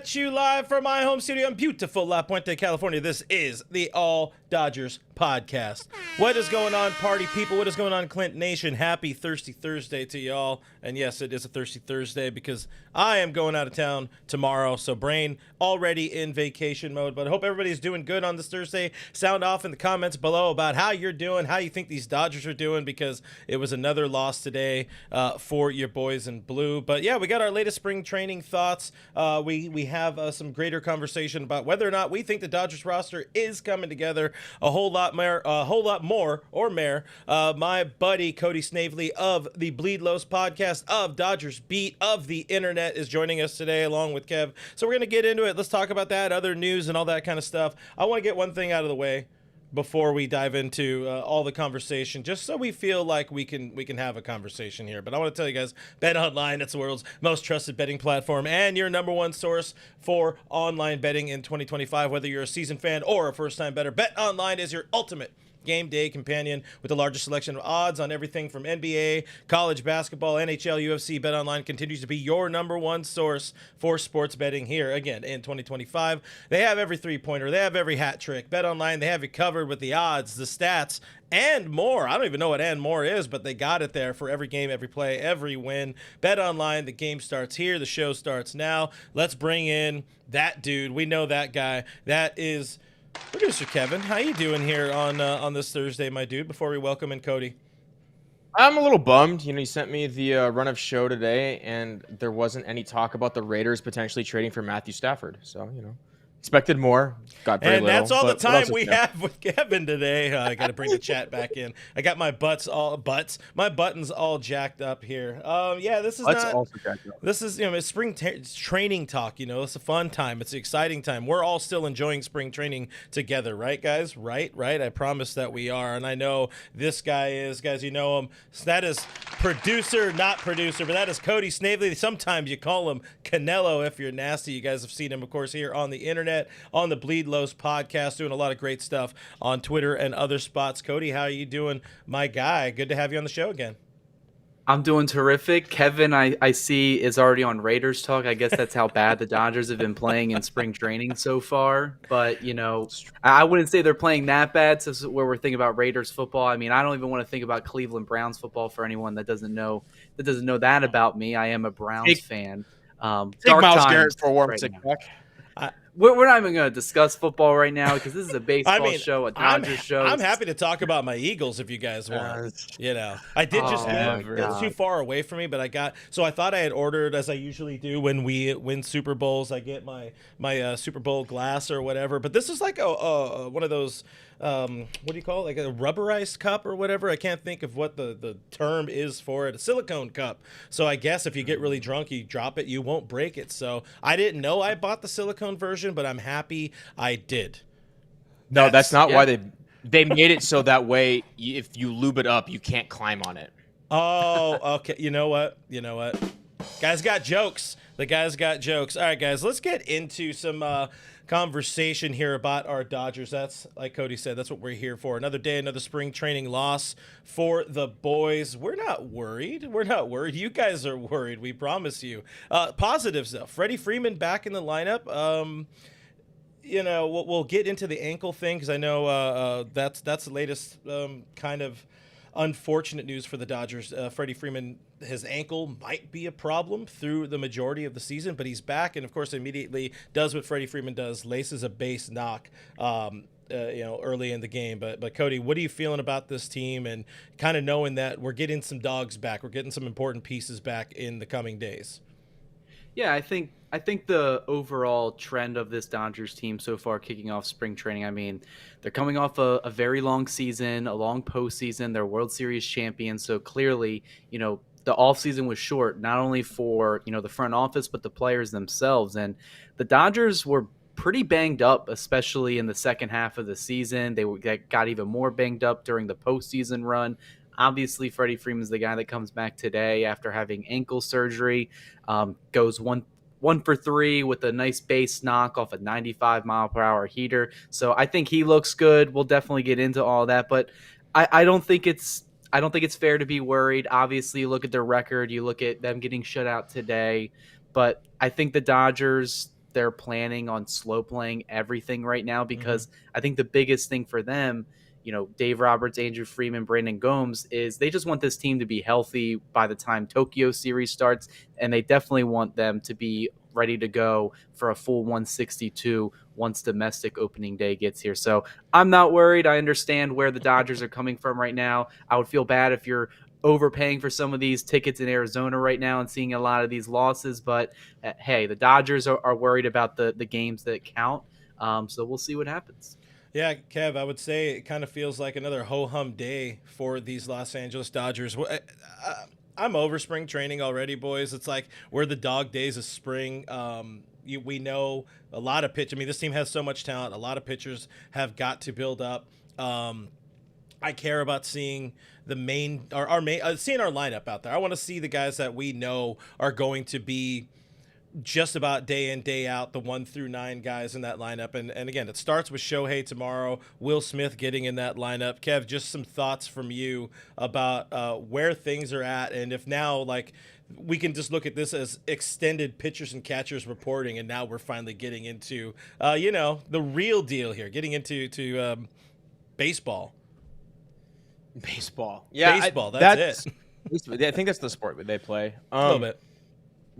at you live from my home studio in beautiful La Puente, California. This is the All Dodgers podcast. What is going on, party people? What is going on, Clint Nation? Happy Thirsty Thursday to y'all. And yes, it is a Thirsty Thursday because I am going out of town tomorrow. So brain already in vacation mode. But I hope everybody's doing good on this Thursday. Sound off in the comments below about how you're doing, how you think these Dodgers are doing, because it was another loss today for your boys in blue. But yeah, we got our latest spring training thoughts. We have some greater conversation about whether or not we think the Dodgers roster is coming together a whole lot more. My buddy Cody Snavely of the Bleed Lows podcast, of Dodgers Beat, of the internet, is joining us today along with Kev. So we're gonna get into it. Let's talk about that, other news and all that kind of stuff. I want to get one thing out of the way before we dive into all the conversation, just so we feel like we can have a conversation here. But I want to tell you guys, Bet Online, it's the world's most trusted betting platform and your number one source for online betting in 2025. Whether you're a seasoned fan or a first-time bettor, Bet Online is your ultimate game day companion with the largest selection of odds on everything from NBA, college basketball, NHL, UFC. BetOnline continues to be your number one source for sports betting here again in 2025. They have every three-pointer, they have every hat trick. BetOnline, they have you covered with the odds, the stats, and more. I don't even know what and more is, but they got it there for every game, every play, every win. Bet-online, the game starts here. The show starts now. Let's bring in that dude. We know that guy. That is producer Kevin. How you doing here on this Thursday, my dude, before we welcome in Cody? I'm a little bummed. You sent me the run of show today, and there wasn't any talk about the Raiders potentially trading for Matthew Stafford. So, expected more. Got very and little. That's all the time we have with Kevin today. I got to bring the chat back in. I got my my buttons all jacked up here. This is This is it's spring training talk. It's a fun time. It's an exciting time. We're all still enjoying spring training together, right, guys? Right. I promise that we are, and I know this guy is. Guys, you know him. That is producer, not producer, but that is Cody Snavely. Sometimes you call him Canelo if you're nasty. You guys have seen him, of course, here on the internet, on the Bleed Lows podcast, doing a lot of great stuff on Twitter and other spots. Cody, how are you doing, my guy? Good to have you on the show again. I'm doing terrific. Kevin, I see, is already on Raiders talk. I guess that's how bad the Dodgers have been playing in spring training so far. But, I wouldn't say they're playing that bad. So where we're thinking about Raiders football. I mean, I don't even want to think about Cleveland Browns football for anyone that doesn't know that about me. I am a Browns fan. Take Myles Garrett for a warm sick-back. We're not even going to discuss football right now because this is a baseball show, a Dodgers show. I'm happy to talk about my Eagles if you guys want. I did it's too far away from me, but I thought I had ordered, as I usually do when we win Super Bowls. I get my Super Bowl glass or whatever. But this is like one of those. What do you call it? Like a rubberized cup or whatever. I can't think of what the term is for it. A silicone cup. So I guess if you get really drunk, you drop it, you won't break it. So I didn't know I bought the silicone version, but I'm happy I did. No, that's not why they made it so that way if you lube it up, you can't climb on it. Oh, okay. You know what? Guys got jokes. The guys got jokes. All right, guys, let's get into some conversation here about our Dodgers. That's, like Cody said, that's what we're here for. Another day, another spring training loss for the boys. We're not worried. You guys are worried. We promise you. Positives, though. Freddie Freeman back in the lineup. We'll get into the ankle thing because I know that's the latest kind of unfortunate news for the Dodgers. Freddie Freeman, his ankle might be a problem through the majority of the season, but he's back, and of course immediately does what Freddie Freeman does, laces a base knock early in the game. But Cody, what are you feeling about this team and kind of knowing that we're getting some dogs back, we're getting some important pieces back in the coming days? Yeah, I think the overall trend of this Dodgers team so far kicking off spring training, I mean, they're coming off a very long season, a long postseason. They're World Series champions. So clearly, the offseason was short, not only for, the front office, but the players themselves. And the Dodgers were pretty banged up, especially in the second half of the season. They got even more banged up during the postseason run. Obviously, Freddie Freeman's the guy that comes back today after having ankle surgery, goes one for 3 with a nice base knock off a 95-mile-per-hour heater. So I think he looks good. We'll definitely get into all that, but I don't think it's fair to be worried. Obviously, you look at their record, you look at them getting shut out today, but I think the Dodgers, they're planning on slow playing everything right now, because I think the biggest thing for them, Dave Roberts, Andrew Friedman, Brandon Gomes, is they just want this team to be healthy by the time Tokyo series starts, and they definitely want them to be ready to go for a full 162 once domestic opening day gets here. So I'm not worried. I understand where the Dodgers are coming from right now. I would feel bad if you're overpaying for some of these tickets in Arizona right now and seeing a lot of these losses, but hey, the Dodgers are worried about the games that count. So we'll see what happens. Yeah, Kev, I would say it kind of feels like another ho-hum day for these Los Angeles Dodgers. I'm over spring training already, boys. It's like we're the dog days of spring. We know a lot of pitch. I mean, this team has so much talent. A lot of pitchers have got to build up. I care about seeing the main, seeing our lineup out there. I want to see the guys that we know are going to be just about day in, day out, the 1 through 9 guys in that lineup. And again, it starts with Shohei tomorrow, Will Smith getting in that lineup. Kev, just some thoughts from you about where things are at, and if now, like, we can just look at this as extended pitchers and catchers reporting, and now we're finally getting into, the real deal here, getting into baseball. Baseball. Yeah. Baseball, that's it. I think that's the sport that they play. A little bit.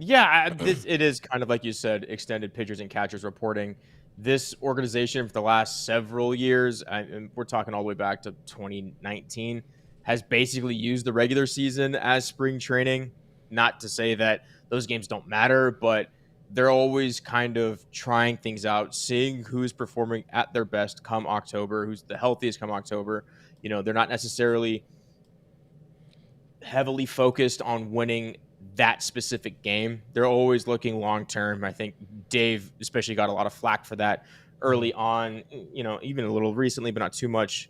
Yeah, it is kind of like you said, extended pitchers and catchers reporting. This organization for the last several years, and we're talking all the way back to 2019, has basically used the regular season as spring training. Not to say that those games don't matter, but they're always kind of trying things out, seeing who's performing at their best come October, who's the healthiest come October. They're not necessarily heavily focused on winning that specific game. They're always looking long term. I think Dave especially got a lot of flack for that early on, even a little recently, but not too much.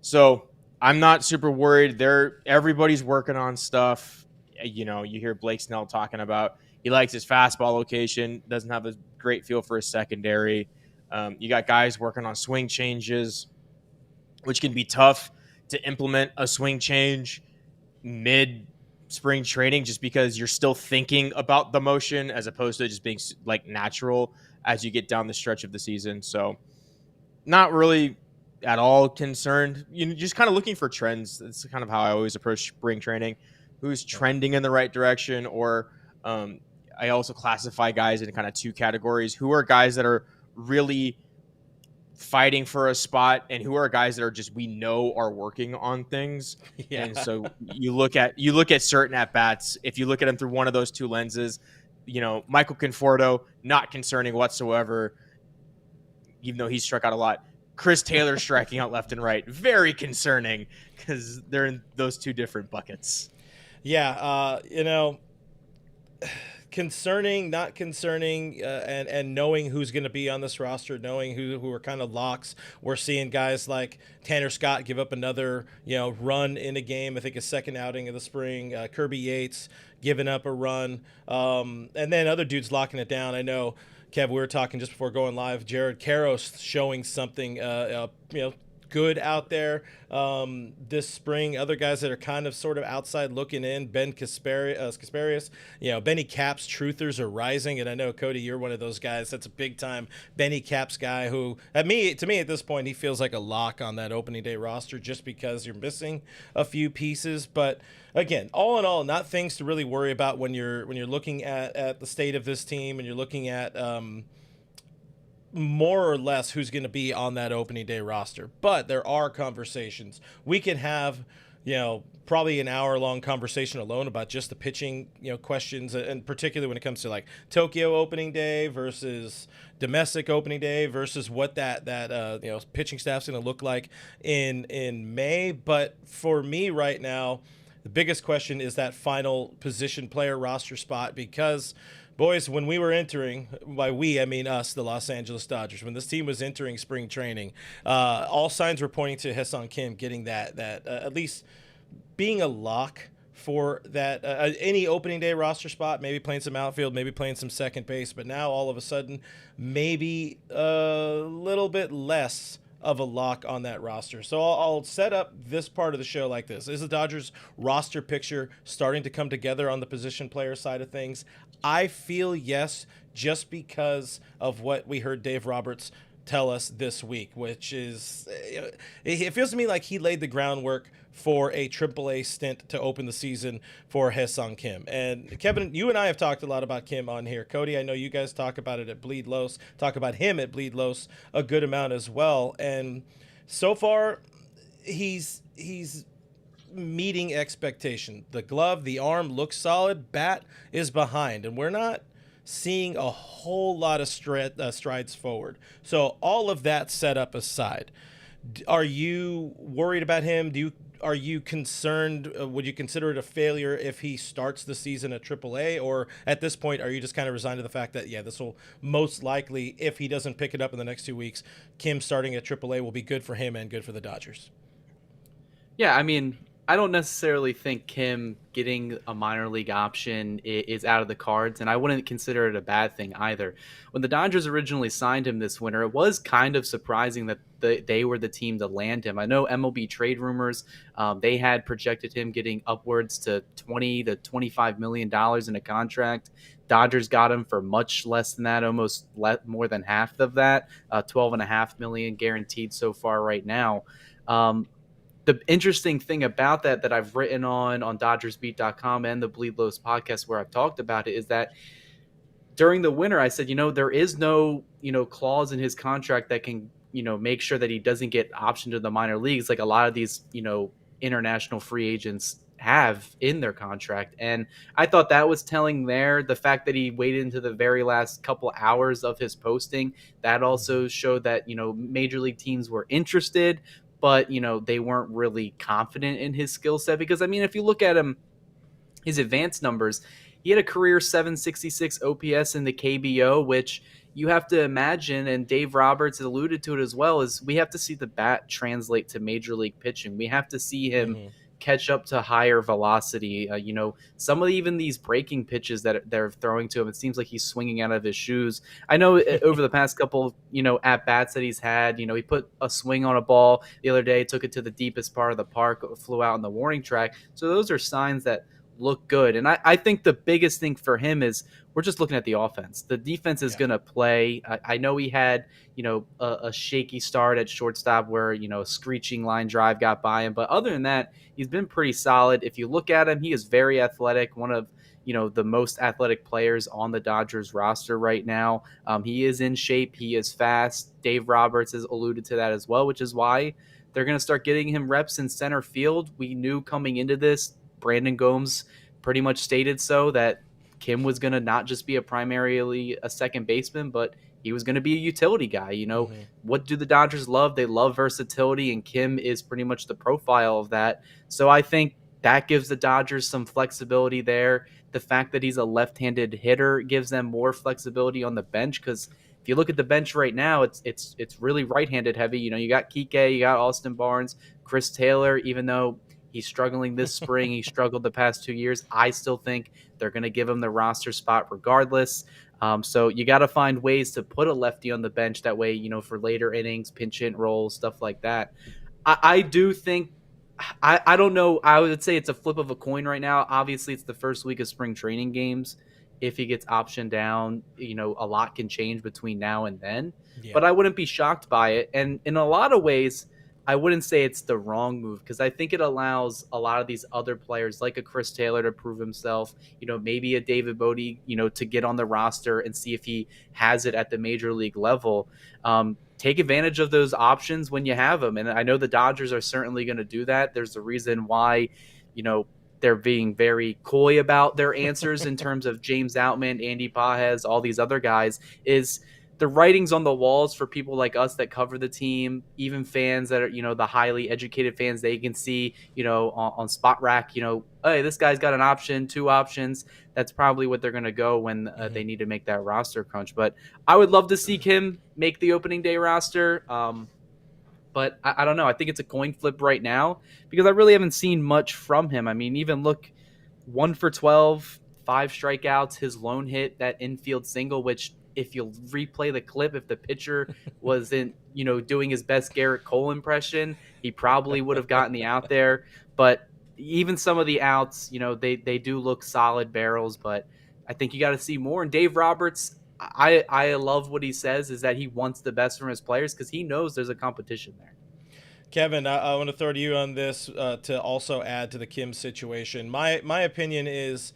So I'm not super worried. Everybody's working on stuff. You hear Blake Snell talking about he likes his fastball location, doesn't have a great feel for his secondary. You got guys working on swing changes, which can be tough to implement a swing change mid spring training, just because you're still thinking about the motion as opposed to just being like natural as you get down the stretch of the season. So not really at all concerned. Just kind of looking for trends. That's kind of how I always approach spring training. Who's trending in the right direction? Or I also classify guys in kind of 2 categories. Who are guys that are really fighting for a spot, and who are guys that are just, we know, are working on things. Yeah. And so you look at certain at bats. If you look at them through one of those 2 lenses, Michael Conforto, not concerning whatsoever, even though he's struck out a lot. Chris Taylor striking out left and right, very concerning, because they're in those 2 different buckets. Yeah, concerning, not concerning, and knowing who's going to be on this roster, knowing who are kind of locks. We're seeing guys like Tanner Scott give up another, run in a game. I think his second outing of the spring. Kirby Yates giving up a run, and then other dudes locking it down. I know, Kev, we were talking just before going live. Jared Karros showing something, good out there this spring. Other guys that are kind of sort of outside looking in, Ben Kasparius, Benny Cap's truthers are rising, and I know, Cody, you're one of those guys. That's a big time Benny Cap's guy who, to me at this point, he feels like a lock on that opening day roster just because you're missing a few pieces. But again, all in all, not things to really worry about when you're looking at the state of this team, and you're looking at more or less who's going to be on that opening day roster. But there are conversations. We can have, probably an hour-long conversation alone about just the pitching, questions, and particularly when it comes to like Tokyo opening day versus domestic opening day versus what that pitching staff's going to look like in May. But for me right now, the biggest question is that final position player roster spot, because boys, when we were entering, by we, I mean us, the Los Angeles Dodgers, when this team was entering spring training, all signs were pointing to Hyeseong Kim getting that at least being a lock for that any opening day roster spot, maybe playing some outfield, maybe playing some second base. But now all of a sudden, maybe a little bit less of a lock on that roster. So I'll set up this part of the show like this. Is the Dodgers roster picture starting to come together on the position player side of things? I feel yes, just because of what we heard Dave Roberts tell us this week, which is, it feels to me like he laid the groundwork for a AAA stint to open the season for Hyeseong Kim. And Kevin, you and I have talked a lot about Kim on here. Cody, I know you guys talk about it at Bleed Los, talk about him at Bleed Los a good amount as well. And so far, he's meeting expectation. The glove, the arm looks solid. Bat is behind, and we're not seeing a whole lot of strides forward. So all of that set up aside, are you worried about him? Are you concerned? Would you consider it a failure if he starts the season at AAA? Or at this point, are you just kind of resigned to the fact that, yeah, this will most likely, if he doesn't pick it up in the next 2 weeks, Kim starting at AAA will be good for him and good for the Dodgers? Yeah, I mean, I don't necessarily think Kim getting a minor league option is out of the cards, and I wouldn't consider it a bad thing either. When the Dodgers originally signed him this winter, it was kind of surprising that they were the team to land him. I know MLB trade rumors, they had projected him getting upwards to $20 to $25 million in a contract. Dodgers got him for much less than that, almost more than half of that, $12.5 million guaranteed so far right now. The interesting thing about that I've written on DodgersBeat.com and the Bleed Los podcast where I've talked about it is that during the winter, I said, there is no, clause in his contract that can, make sure that he doesn't get optioned to the minor leagues like a lot of these, international free agents have in their contract. And I thought that was telling there. The fact that he waited into the very last couple hours of his posting, that also showed that, major league teams were interested, but, they weren't really confident in his skill set. Because, I mean, if you look at him, his advanced numbers, he had a career 766 OPS in the KBO, which you have to imagine, and Dave Roberts alluded to it as well, is we have to see the bat translate to major league pitching. We have to see him catch up to higher velocity. Some of even these breaking pitches that they're throwing to him, it seems like he's swinging out of his shoes. I know over the past couple, at bats that he's had, he put a swing on a ball the other day, took it to the deepest part of the park, flew out on the warning track. So those are signs that look good. And I think the biggest thing for him is we're just looking at the offense. The defense is going to play. I know he had, a shaky start at shortstop where, a screeching line drive got by him. But other than that, he's been pretty solid. If you look at him, he is very athletic, one of, the most athletic players on the Dodgers roster right now. He is in shape. He is fast. Dave Roberts has alluded to that as well, which is why they're going to start getting him reps in center field. We knew coming into this, Brandon Gomes pretty much stated so, that Kim was going to not just be primarily a second baseman, but he was going to be a utility guy. What do the Dodgers love? They love versatility, and Kim is pretty much the profile of that. So I think that gives the Dodgers some flexibility there. The fact that he's a left-handed hitter gives them more flexibility on the bench, because if you look at the bench right now, it's really right-handed heavy. You got Kike, you got Austin Barnes, Chris Taylor, even though he's struggling this spring, he struggled the past 2 years, I still think they're going to give him the roster spot regardless. So you got to find ways to put a lefty on the bench that way, for later innings, pinch hit roles, stuff like that. I do think, I don't know, I would say it's a flip of a coin right now. Obviously, it's the first week of spring training games. If he gets optioned down, a lot can change between now and then. Yeah. But I wouldn't be shocked by it. And in a lot of ways, I wouldn't say it's the wrong move, because I think it allows a lot of these other players like a Chris Taylor to prove himself, maybe a David Bote, to get on the roster and see if he has it at the major league level. Take advantage of those options when you have them. And I know the Dodgers are certainly going to do that. There's a reason why, they're being very coy about their answers in terms of James Outman, Andy Pages, all these other guys, is the writing's on the walls for people like us that cover the team, even fans that are, the highly educated fans, they can see, on Spot Rack, hey, this guy's got an option, 2 options. That's probably what they're going to go when they need to make that roster crunch. But I would love to see Kim make the opening day roster. But I don't know. I think it's a coin flip right now, because I really haven't seen much from him. I mean, even look, 1 for 12, 5 strikeouts, his lone hit, that infield single, which if you replay the clip, if the pitcher wasn't, doing his best Garrett Cole impression, he probably would have gotten the out there. But even some of the outs, they do look solid barrels, but I think you got to see more. And Dave Roberts, I love what he says is that he wants the best from his players because he knows there's a competition there. Kevin, I want to throw to you on this to also add to the Kim situation. My opinion is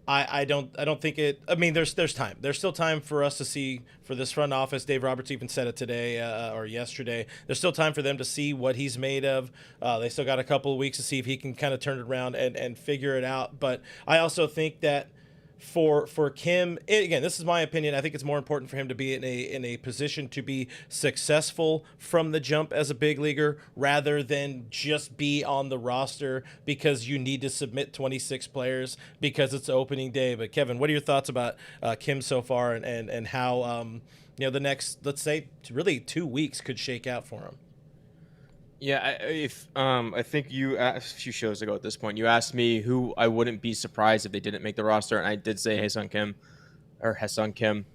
I don't think it. I mean, there's time. There's still time for us to see for this front office. Dave Roberts even said it today or yesterday. There's still time for them to see what he's made of. They still got a couple of weeks to see if he can kind of turn it around and figure it out. But I also think that for Kim, again, this is my opinion. I think it's more important for him to be in a position to be successful from the jump as a big leaguer rather than just be on the roster because you need to submit 26 players because it's opening day. But Kevin, what are your thoughts about Kim so far and how the next, let's say, really 2 weeks could shake out for him? Yeah, I think you asked a few shows ago at this point, you asked me who I wouldn't be surprised if they didn't make the roster, and I did say Hyeseong Kim,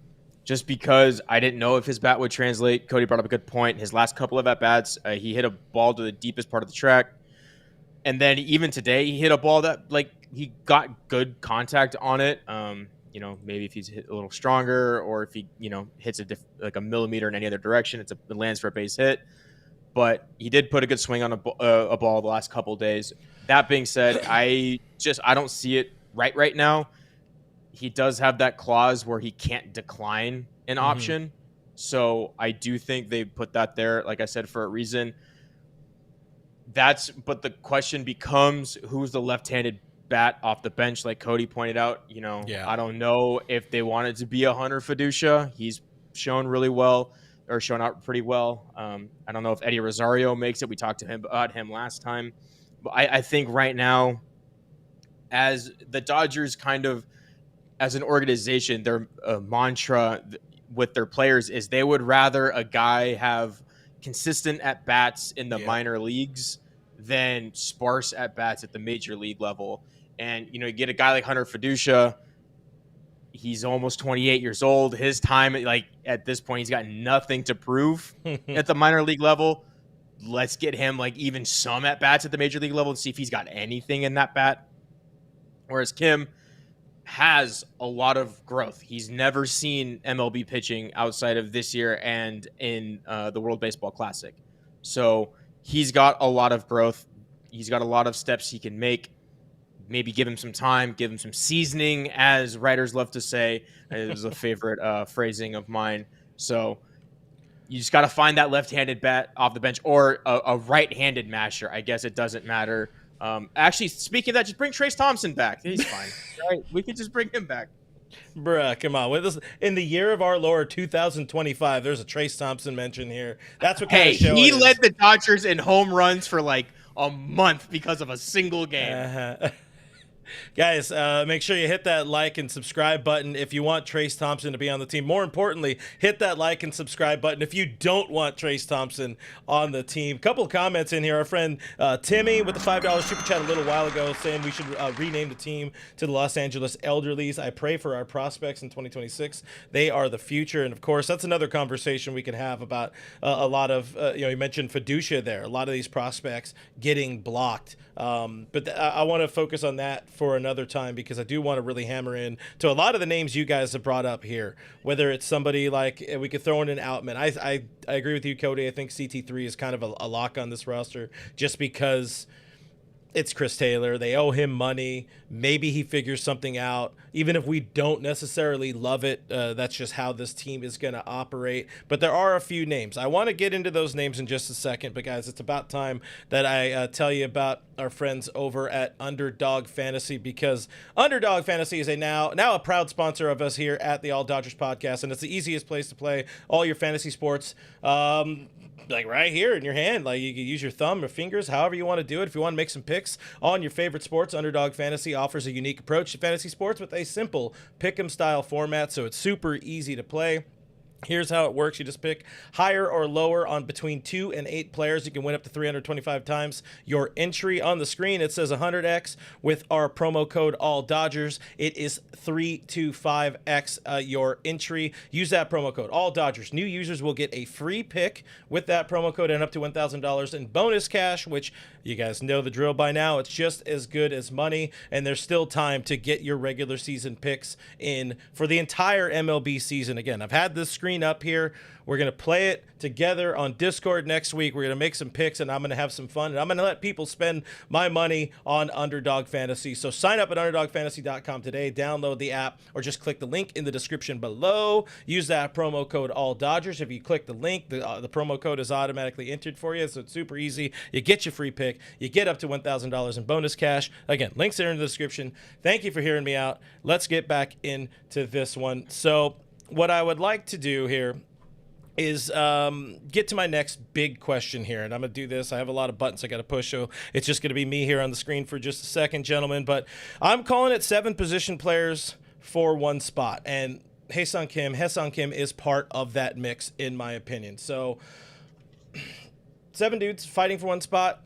just because I didn't know if his bat would translate. Cody brought up a good point. His last couple of at-bats, he hit a ball to the deepest part of the track, and then even today, he hit a ball that, he got good contact on it. Maybe if he's hit a little stronger, or if he, hits a millimeter in any other direction, it lands for a base hit. But he did put a good swing on a ball the last couple of days. That being said, I don't see it right now. He does have that clause where he can't decline an option. So I do think they put that there, like I said, for a reason. But the question becomes, who's the left-handed bat off the bench, like Cody pointed out. I don't know if they wanted to be a Hunter Feduccia. He's shown really well. Or shown out pretty well. I don't know if Eddie Rosario makes it. We talked to him about him last time. But I think right now, as the Dodgers kind of, as an organization, their mantra with their players is they would rather a guy have consistent at-bats in the minor leagues than sparse at-bats at the major league level. And, you get a guy like Hunter Feduccia. He's almost 28 years old. His time, at this point, he's got nothing to prove at the minor league level. Let's get him even some at bats at the major league level and see if he's got anything in that bat. Whereas Kim has a lot of growth. He's never seen MLB pitching outside of this year and in the World Baseball Classic. So he's got a lot of growth. He's got a lot of steps he can make. Maybe give him some time, give him some seasoning, as writers love to say. It was a favorite phrasing of mine. So you just got to find that left-handed bat off the bench or a right-handed masher. I guess it doesn't matter. Actually, speaking of that, just bring Trace Thompson back. He's fine. Right? We can just bring him back. Bruh, come on. In the year of our Lord 2025, there's a Trace Thompson mention here. That's what kind of show he it is. led the Dodgers in home runs for a month because of a single game. Guys, make sure you hit that like and subscribe button if you want Trace Thompson to be on the team. More importantly, hit that like and subscribe button if you don't want Trace Thompson on the team. Couple of comments in here. Our friend Timmy with the $5 super chat a little while ago saying we should rename the team to the Los Angeles Elderlies. I pray for our prospects in 2026. They are the future. And, of course, that's another conversation we could have about a lot of, you mentioned Feduccia there, a lot of these prospects getting blocked. But I want to focus on that for another time because I do want to really hammer in to a lot of the names you guys have brought up here, whether it's somebody like we could throw in an Outman. I agree with you, Cody. I think CT3 is kind of a lock on this roster just because it's Chris Taylor. They owe him money. Maybe he figures something out. Even if we don't necessarily love it, that's just how this team is going to operate. But there are a few names. I want to get into those names in just a second. But, guys, it's about time that I tell you about our friends over at Underdog Fantasy because Underdog Fantasy is now a proud sponsor of us here at the All Dodgers podcast. And it's the easiest place to play all your fantasy sports. Right here in your hand. You can use your thumb or fingers, however you want to do it. If you want to make some picks on your favorite sports, Underdog Fantasy offers a unique approach to fantasy sports with a simple pick'em style format, so it's super easy to play. Here's how it works. You just pick higher or lower on between 2 and 8 players. You can win up to 325 times your entry. On the screen, it says 100x. With our promo code ALLDodgers, it is 325x your entry. Use that promo code ALLDodgers. New users will get a free pick with that promo code and up to $1,000 in bonus cash, which you guys know the drill by now. It's just as good as money, and there's still time to get your regular season picks in for the entire MLB season. Again, I've had this screen up here. We're going to play it together on Discord next week. We're going to make some picks, and I'm going to have some fun, and I'm going to let people spend my money on Underdog Fantasy. So sign up at UnderdogFantasy.com today, download the app, or just click the link in the description below. Use that promo code ALLDodgers. If you click the link, the promo code is automatically entered for you, so it's super easy. You get your free pick. You get up to $1,000 in bonus cash. Again, links are in the description. Thank you for hearing me out. Let's get back into this one. So what I would like to do here is get to my next big question here, and I'm going to do this. I have a lot of buttons I got to push, so it's just going to be me here on the screen for just a second, gentlemen. But I'm calling it 7 position players for 1 spot, and Hyeseong Kim is part of that mix, in my opinion. So 7 dudes fighting for 1 spot: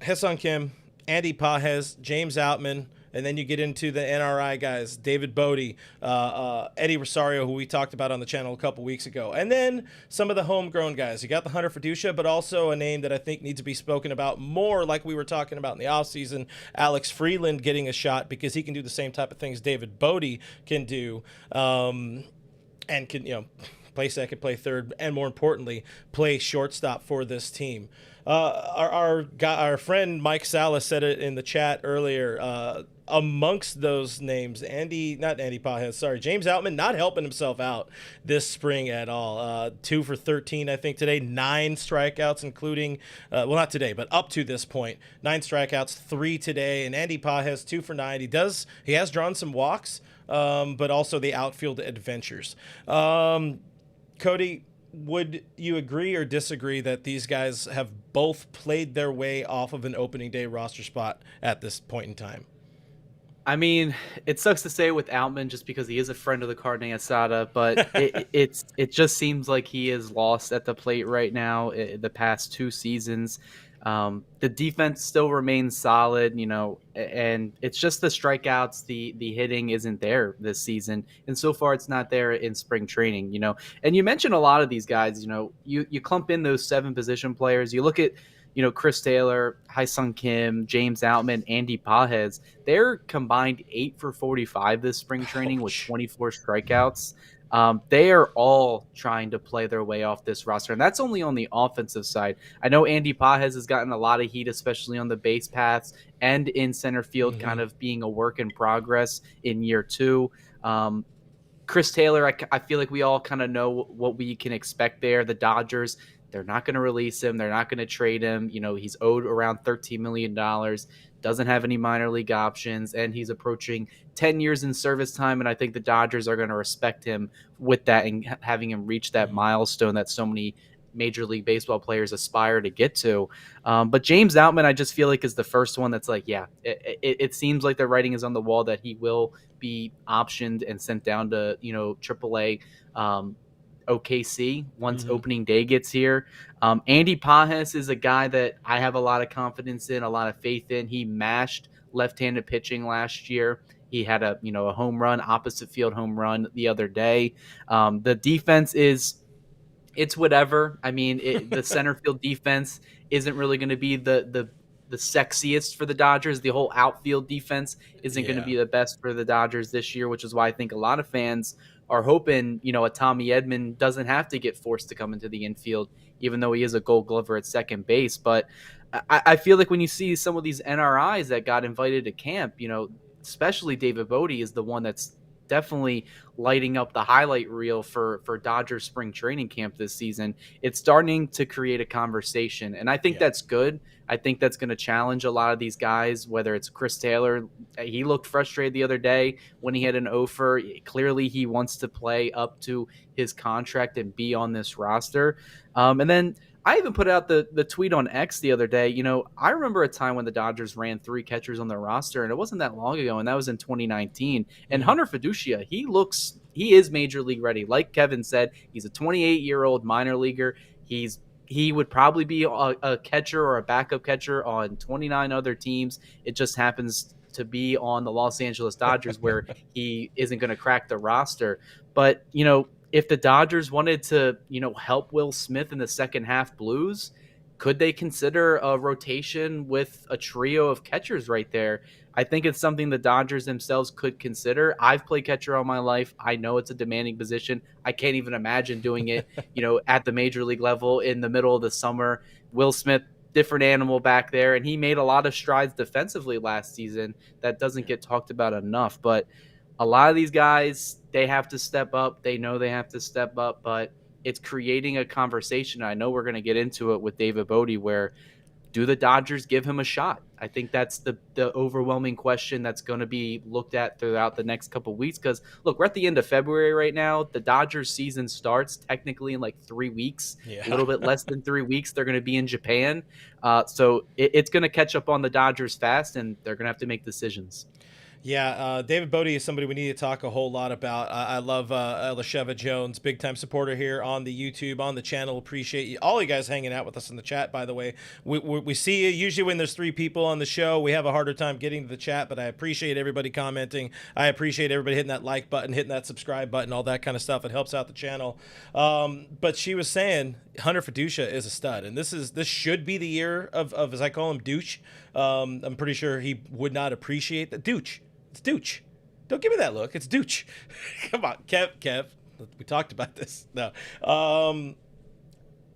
Hyeseong Kim, Andy Pages, James Outman, and then you get into the NRI guys, David Bote, Eddie Rosario, who we talked about on the channel a couple weeks ago. And then some of the homegrown guys. You got the Hunter Feduccia, but also a name that I think needs to be spoken about more, like we were talking about in the offseason, Alex Friedman getting a shot, because he can do the same type of things David Bote can do, and can, play second, play third, and more importantly, play shortstop for this team. Our friend Mike Salas said it in the chat earlier. Amongst those names, James Outman not helping himself out this spring at all. 2 for 13, I think, today. 9 strikeouts, including, not today, but up to this point. 9 strikeouts, 3 today. And Andy Pages, 2 for 9. He has drawn some walks, but also the outfield adventures. Cody, would you agree or disagree that these guys have both played their way off of an opening day roster spot at this point in time? I mean, it sucks to say with Outman just because he is a friend of the Carne Asada, but it just seems like he is lost at the plate right now. The past 2 seasons, the defense still remains solid, and it's just the strikeouts, the hitting isn't there this season, and so far it's not there in spring training. And you mentioned a lot of these guys. You clump in those 7 position players. You look at Chris Taylor, Hyeseong Kim, James Outman, Andy Pages. They're combined 8 for 45 this spring training with 24 strikeouts. They are all trying to play their way off this roster, and that's only on the offensive side. I know Andy Pages has gotten a lot of heat, especially on the base paths and in center field, kind of being a work in progress in year 2. Chris Taylor, I feel like we all kind of know what we can expect there. The Dodgers, they're not going to release him. They're not going to trade him. He's owed around $13 million, doesn't have any minor league options, and he's approaching 10 years in service time. And I think the Dodgers are going to respect him with that and having him reach that milestone that so many Major League Baseball players aspire to get to. But James Outman, I just feel like is the first one that's like, it seems like the writing is on the wall that he will be optioned and sent down to, AAA, OKC once opening day gets here. Andy Pages is a guy that I have a lot of confidence in, a lot of faith in. He mashed left-handed pitching last year. He had a home run, opposite field home run the other day. The defense it's whatever. I mean, the center field defense isn't really going to be the sexiest for the Dodgers. The whole outfield defense isn't going to be the best for the Dodgers this year, which is why I think a lot of fans are hoping, a Tommy Edman doesn't have to get forced to come into the infield, even though he is a Gold Glover at second base. But I feel like when you see some of these NRIs that got invited to camp, especially David Bote is the one that's definitely lighting up the highlight reel for Dodgers spring training camp this season. It's starting to create a conversation, and I think that's good. I think that's going to challenge a lot of these guys, whether it's Chris Taylor. He looked frustrated the other day when he had an offer. Clearly, he wants to play up to his contract and be on this roster. And then I even put out the tweet on X the other day. I remember a time when the Dodgers ran 3 catchers on their roster, and it wasn't that long ago, and that was in 2019. And Hunter Feduccia, he looks he is major league ready. Like Kevin said, he's a 28-year-old minor leaguer. He would probably be a catcher or a backup catcher on 29 other teams. It just happens to be on the Los Angeles Dodgers where he isn't going to crack the roster. But, if the Dodgers wanted to, help Will Smith in the second half Blues, could they consider a rotation with a trio of catchers right there? I think it's something the Dodgers themselves could consider. I've played catcher all my life. I know it's a demanding position. I can't even imagine doing it, at the major league level in the middle of the summer. Will Smith, different animal back there, and he made a lot of strides defensively last season that doesn't get talked about enough. But a lot of these guys, they have to step up. They know they have to step up, but it's creating a conversation. I know we're going to get into it with David Bote, where do the Dodgers give him a shot? I think that's the overwhelming question that's going to be looked at throughout the next couple of weeks. Because, look, we're at the end of February right now. The Dodgers season starts technically in like 3 weeks, a little bit less than 3 weeks. They're going to be in Japan. So it's going to catch up on the Dodgers fast, and they're going to have to make decisions. Yeah, David Bote is somebody we need to talk a whole lot about. I love Lasheva Jones, big-time supporter here on the YouTube, on the channel. Appreciate you, all you guys hanging out with us in the chat, by the way. We see you. Usually when there's 3 people on the show, we have a harder time getting to the chat, but I appreciate everybody commenting. I appreciate everybody hitting that like button, hitting that subscribe button, all that kind of stuff. It helps out the channel. But she was saying Hunter Feduccia is a stud, and this should be the year of as I call him, douche. I'm pretty sure he would not appreciate that. Douche. It's douche. Don't give me that look. It's douche. Come on, Kev. We talked about this. No.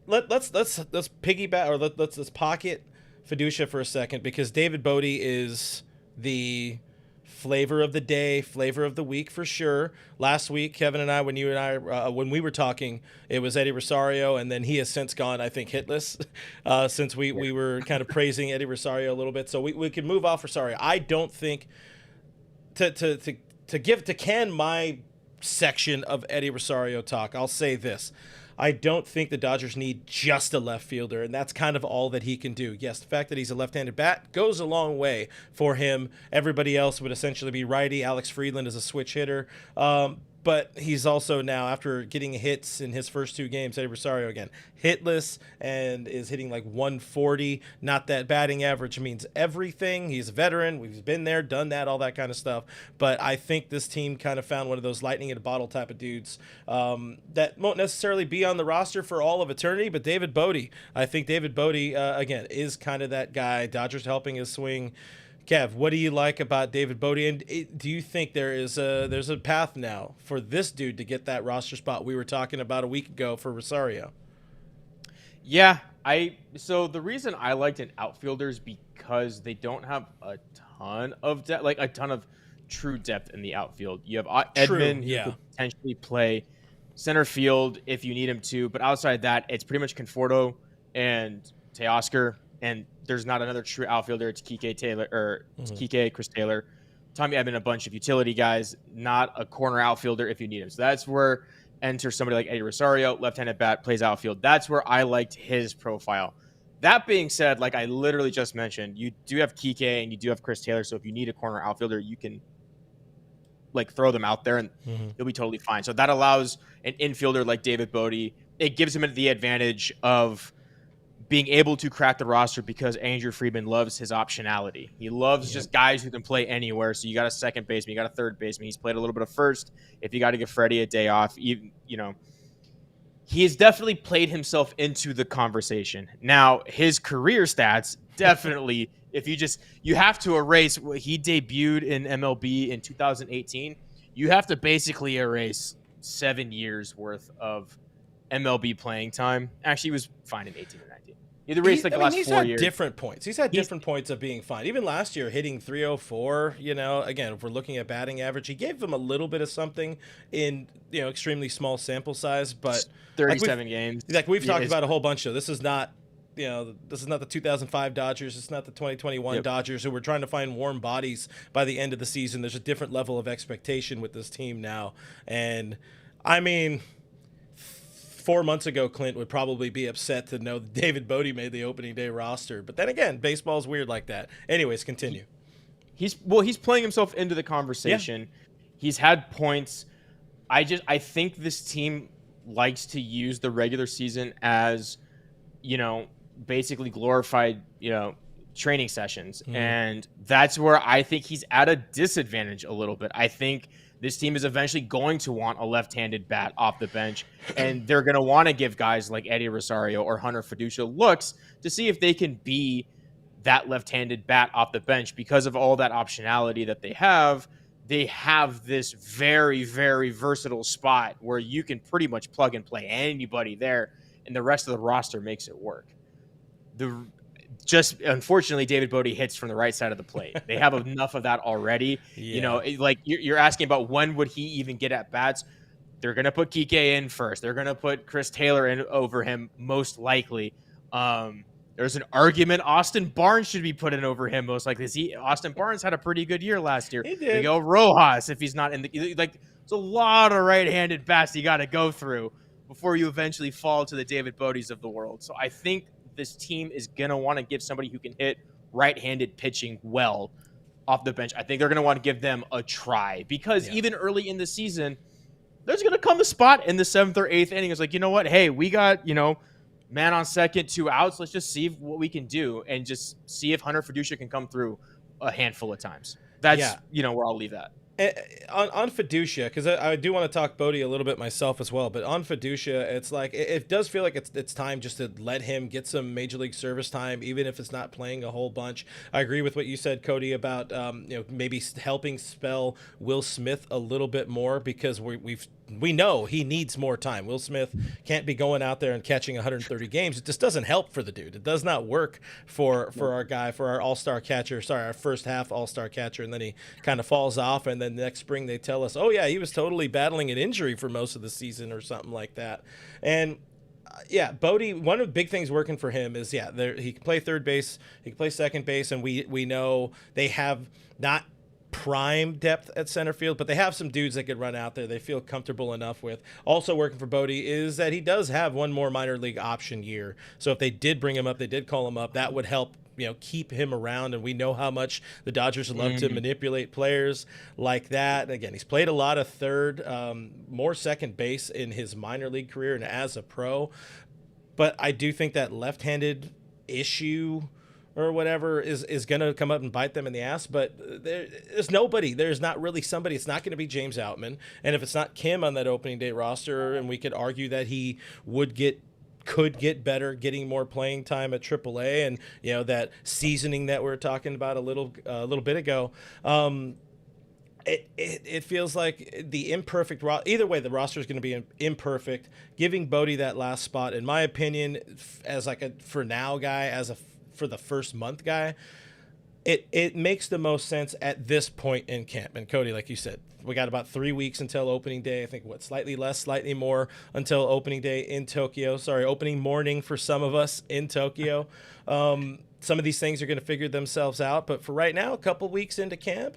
Let's piggyback, or let's pocket Feduccia for a second, because David Bote is the flavor of the day, flavor of the week for sure. Last week, Kevin and I, when we were talking, it was Eddie Rosario, and then he has since gone, I think, hitless since we were kind of praising Eddie Rosario a little bit. So we can move off Rosario. I don't think to can my section of Eddie Rosario talk, I'll say this. I don't think the Dodgers need just a left fielder, and that's kind of all that he can do. Yes, the fact that he's a left-handed bat goes a long way for him. Everybody else would essentially be righty. Alex Friedland is a switch hitter. But he's also now, after getting hits in his first 2 games, Eddie Rosario again, hitless, and is hitting like 140. Not that batting average means everything. He's a veteran. We've been there, done that, all that kind of stuff. But I think this team kind of found one of those lightning in a bottle type of dudes that won't necessarily be on the roster for all of eternity. But David Bote, I think David Bote, again, is kind of that guy. Dodgers helping his swing. Kev, what do you like about David Bote, and do you think there's a path now for this dude to get that roster spot we were talking about a week ago for Rosario? Yeah, so the reason I liked an outfielder is because they don't have a ton of depth, like a ton of true depth in the outfield. You have Edman, who could potentially play center field if you need him to, but outside that, it's pretty much Conforto and Teoscar, and there's not another true outfielder. It's Kike, Chris Taylor, Tommy Edman, a bunch of utility guys, not a corner outfielder if you need him. So that's where enter somebody like Eddie Rosario, left-handed bat, plays outfield. That's where I liked his profile. That being said, like I literally just mentioned, you do have Kike and you do have Chris Taylor. So if you need a corner outfielder, you can like throw them out there and you'll be totally fine. So that allows an infielder like David Bote. It gives him the advantage of being able to crack the roster because Andrew Friedman loves his optionality. He loves just guys who can play anywhere. So you got a second baseman, you got a third baseman. He's played a little bit of first. If you got to give Freddie a day off, he has definitely played himself into the conversation. Now, his career stats definitely, if you have to erase, he debuted in MLB in 2018. You have to basically erase 7 years worth of MLB playing time. Actually, he was fine in 18 and 19. He's the last 4 years. He's had different points. He's had different points of being fine. Even last year, hitting 304, again, if we're looking at batting average, he gave them a little bit of something in, extremely small sample size, but 37 games. Like we've talked about a whole bunch of, this is not the 2005 Dodgers. It's not the 2021 Dodgers who were trying to find warm bodies by the end of the season. There's a different level of expectation with this team now. And I mean, 4 months ago, Clint would probably be upset to know that David Bote made the opening day roster. But then again, baseball's weird like that. Anyways, continue. He's playing himself into the conversation. Yeah. He's had points. I think this team likes to use the regular season as, basically glorified, training sessions. And that's where I think he's at a disadvantage a little bit. I think this team is eventually going to want a left-handed bat off the bench, and they're going to want to give guys like Eddie Rosario or Hunter Feduccia looks to see if they can be that left-handed bat off the bench. Because of all that optionality that they have this very, very versatile spot where you can pretty much plug and play anybody there, and the rest of the roster makes it work. Just unfortunately, David Bote hits from the right side of the plate. They have enough of that already. Yeah. Like you're asking about when would he even get at bats? They're going to put Kike in first. They're going to put Chris Taylor in over him, most likely. There's an argument Austin Barnes should be put in over him, most likely. Austin Barnes had a pretty good year last year. He did. We go Rojas if he's not in the like. It's a lot of right-handed bats you got to go through before you eventually fall to the David Botes of the world. So I think this team is going to want to give somebody who can hit right-handed pitching well off the bench. I think they're going to want to give them a try because even early in the season, there's going to come a spot in the 7th or 8th inning. It's like, you know what? Hey, we got, man on second, 2 outs. Let's just see what we can do and just see if Hunter Feduccia can come through a handful of times. That's, where I'll leave that. On Feduccia, because I do want to talk Bote a little bit myself as well, but on Feduccia, it's like it does feel like it's time just to let him get some major league service time, even if it's not playing a whole bunch. I agree with what you said, Cody, about maybe helping spell Will Smith a little bit more, because we know he needs more time. Will Smith can't be going out there and catching 130 games. It just doesn't help for the dude. It does not work for our guy, for our all-star catcher. Sorry, our first half all-star catcher, and then he kind of falls off, and then next spring they tell us, oh yeah, he was totally battling an injury for most of the season or something like that. And Bote, one of the big things working for him is he can play third base, he can play second base, and we know they have not prime depth at center field, but they have some dudes that could run out there they feel comfortable enough with. Also working for Bote is that he does have one more minor league option year. So if they did bring him up, they did call him up, that would help keep him around. And we know how much the Dodgers love to manipulate players like that. And again, he's played a lot of third, more second base in his minor league career and as a pro. But I do think that left-handed issue or whatever is going to come up and bite them in the ass. But there's nobody. There's not really somebody. It's not going to be James Outman. And if it's not Kim on that opening day roster, and we could argue that he could get better, getting more playing time at AAA, and that seasoning that we were talking about a little bit ago. It feels like the imperfect either way, the roster is going to be imperfect. Giving Bote that last spot, in my opinion, as like a for now guy, for the first month guy, it makes the most sense at this point in camp. And Cody, like you said, we got about 3 weeks until opening day. I think slightly less, slightly more until opening day in Tokyo. Sorry, opening morning for some of us in Tokyo. Some of these things are going to figure themselves out. But for right now, a couple weeks into camp,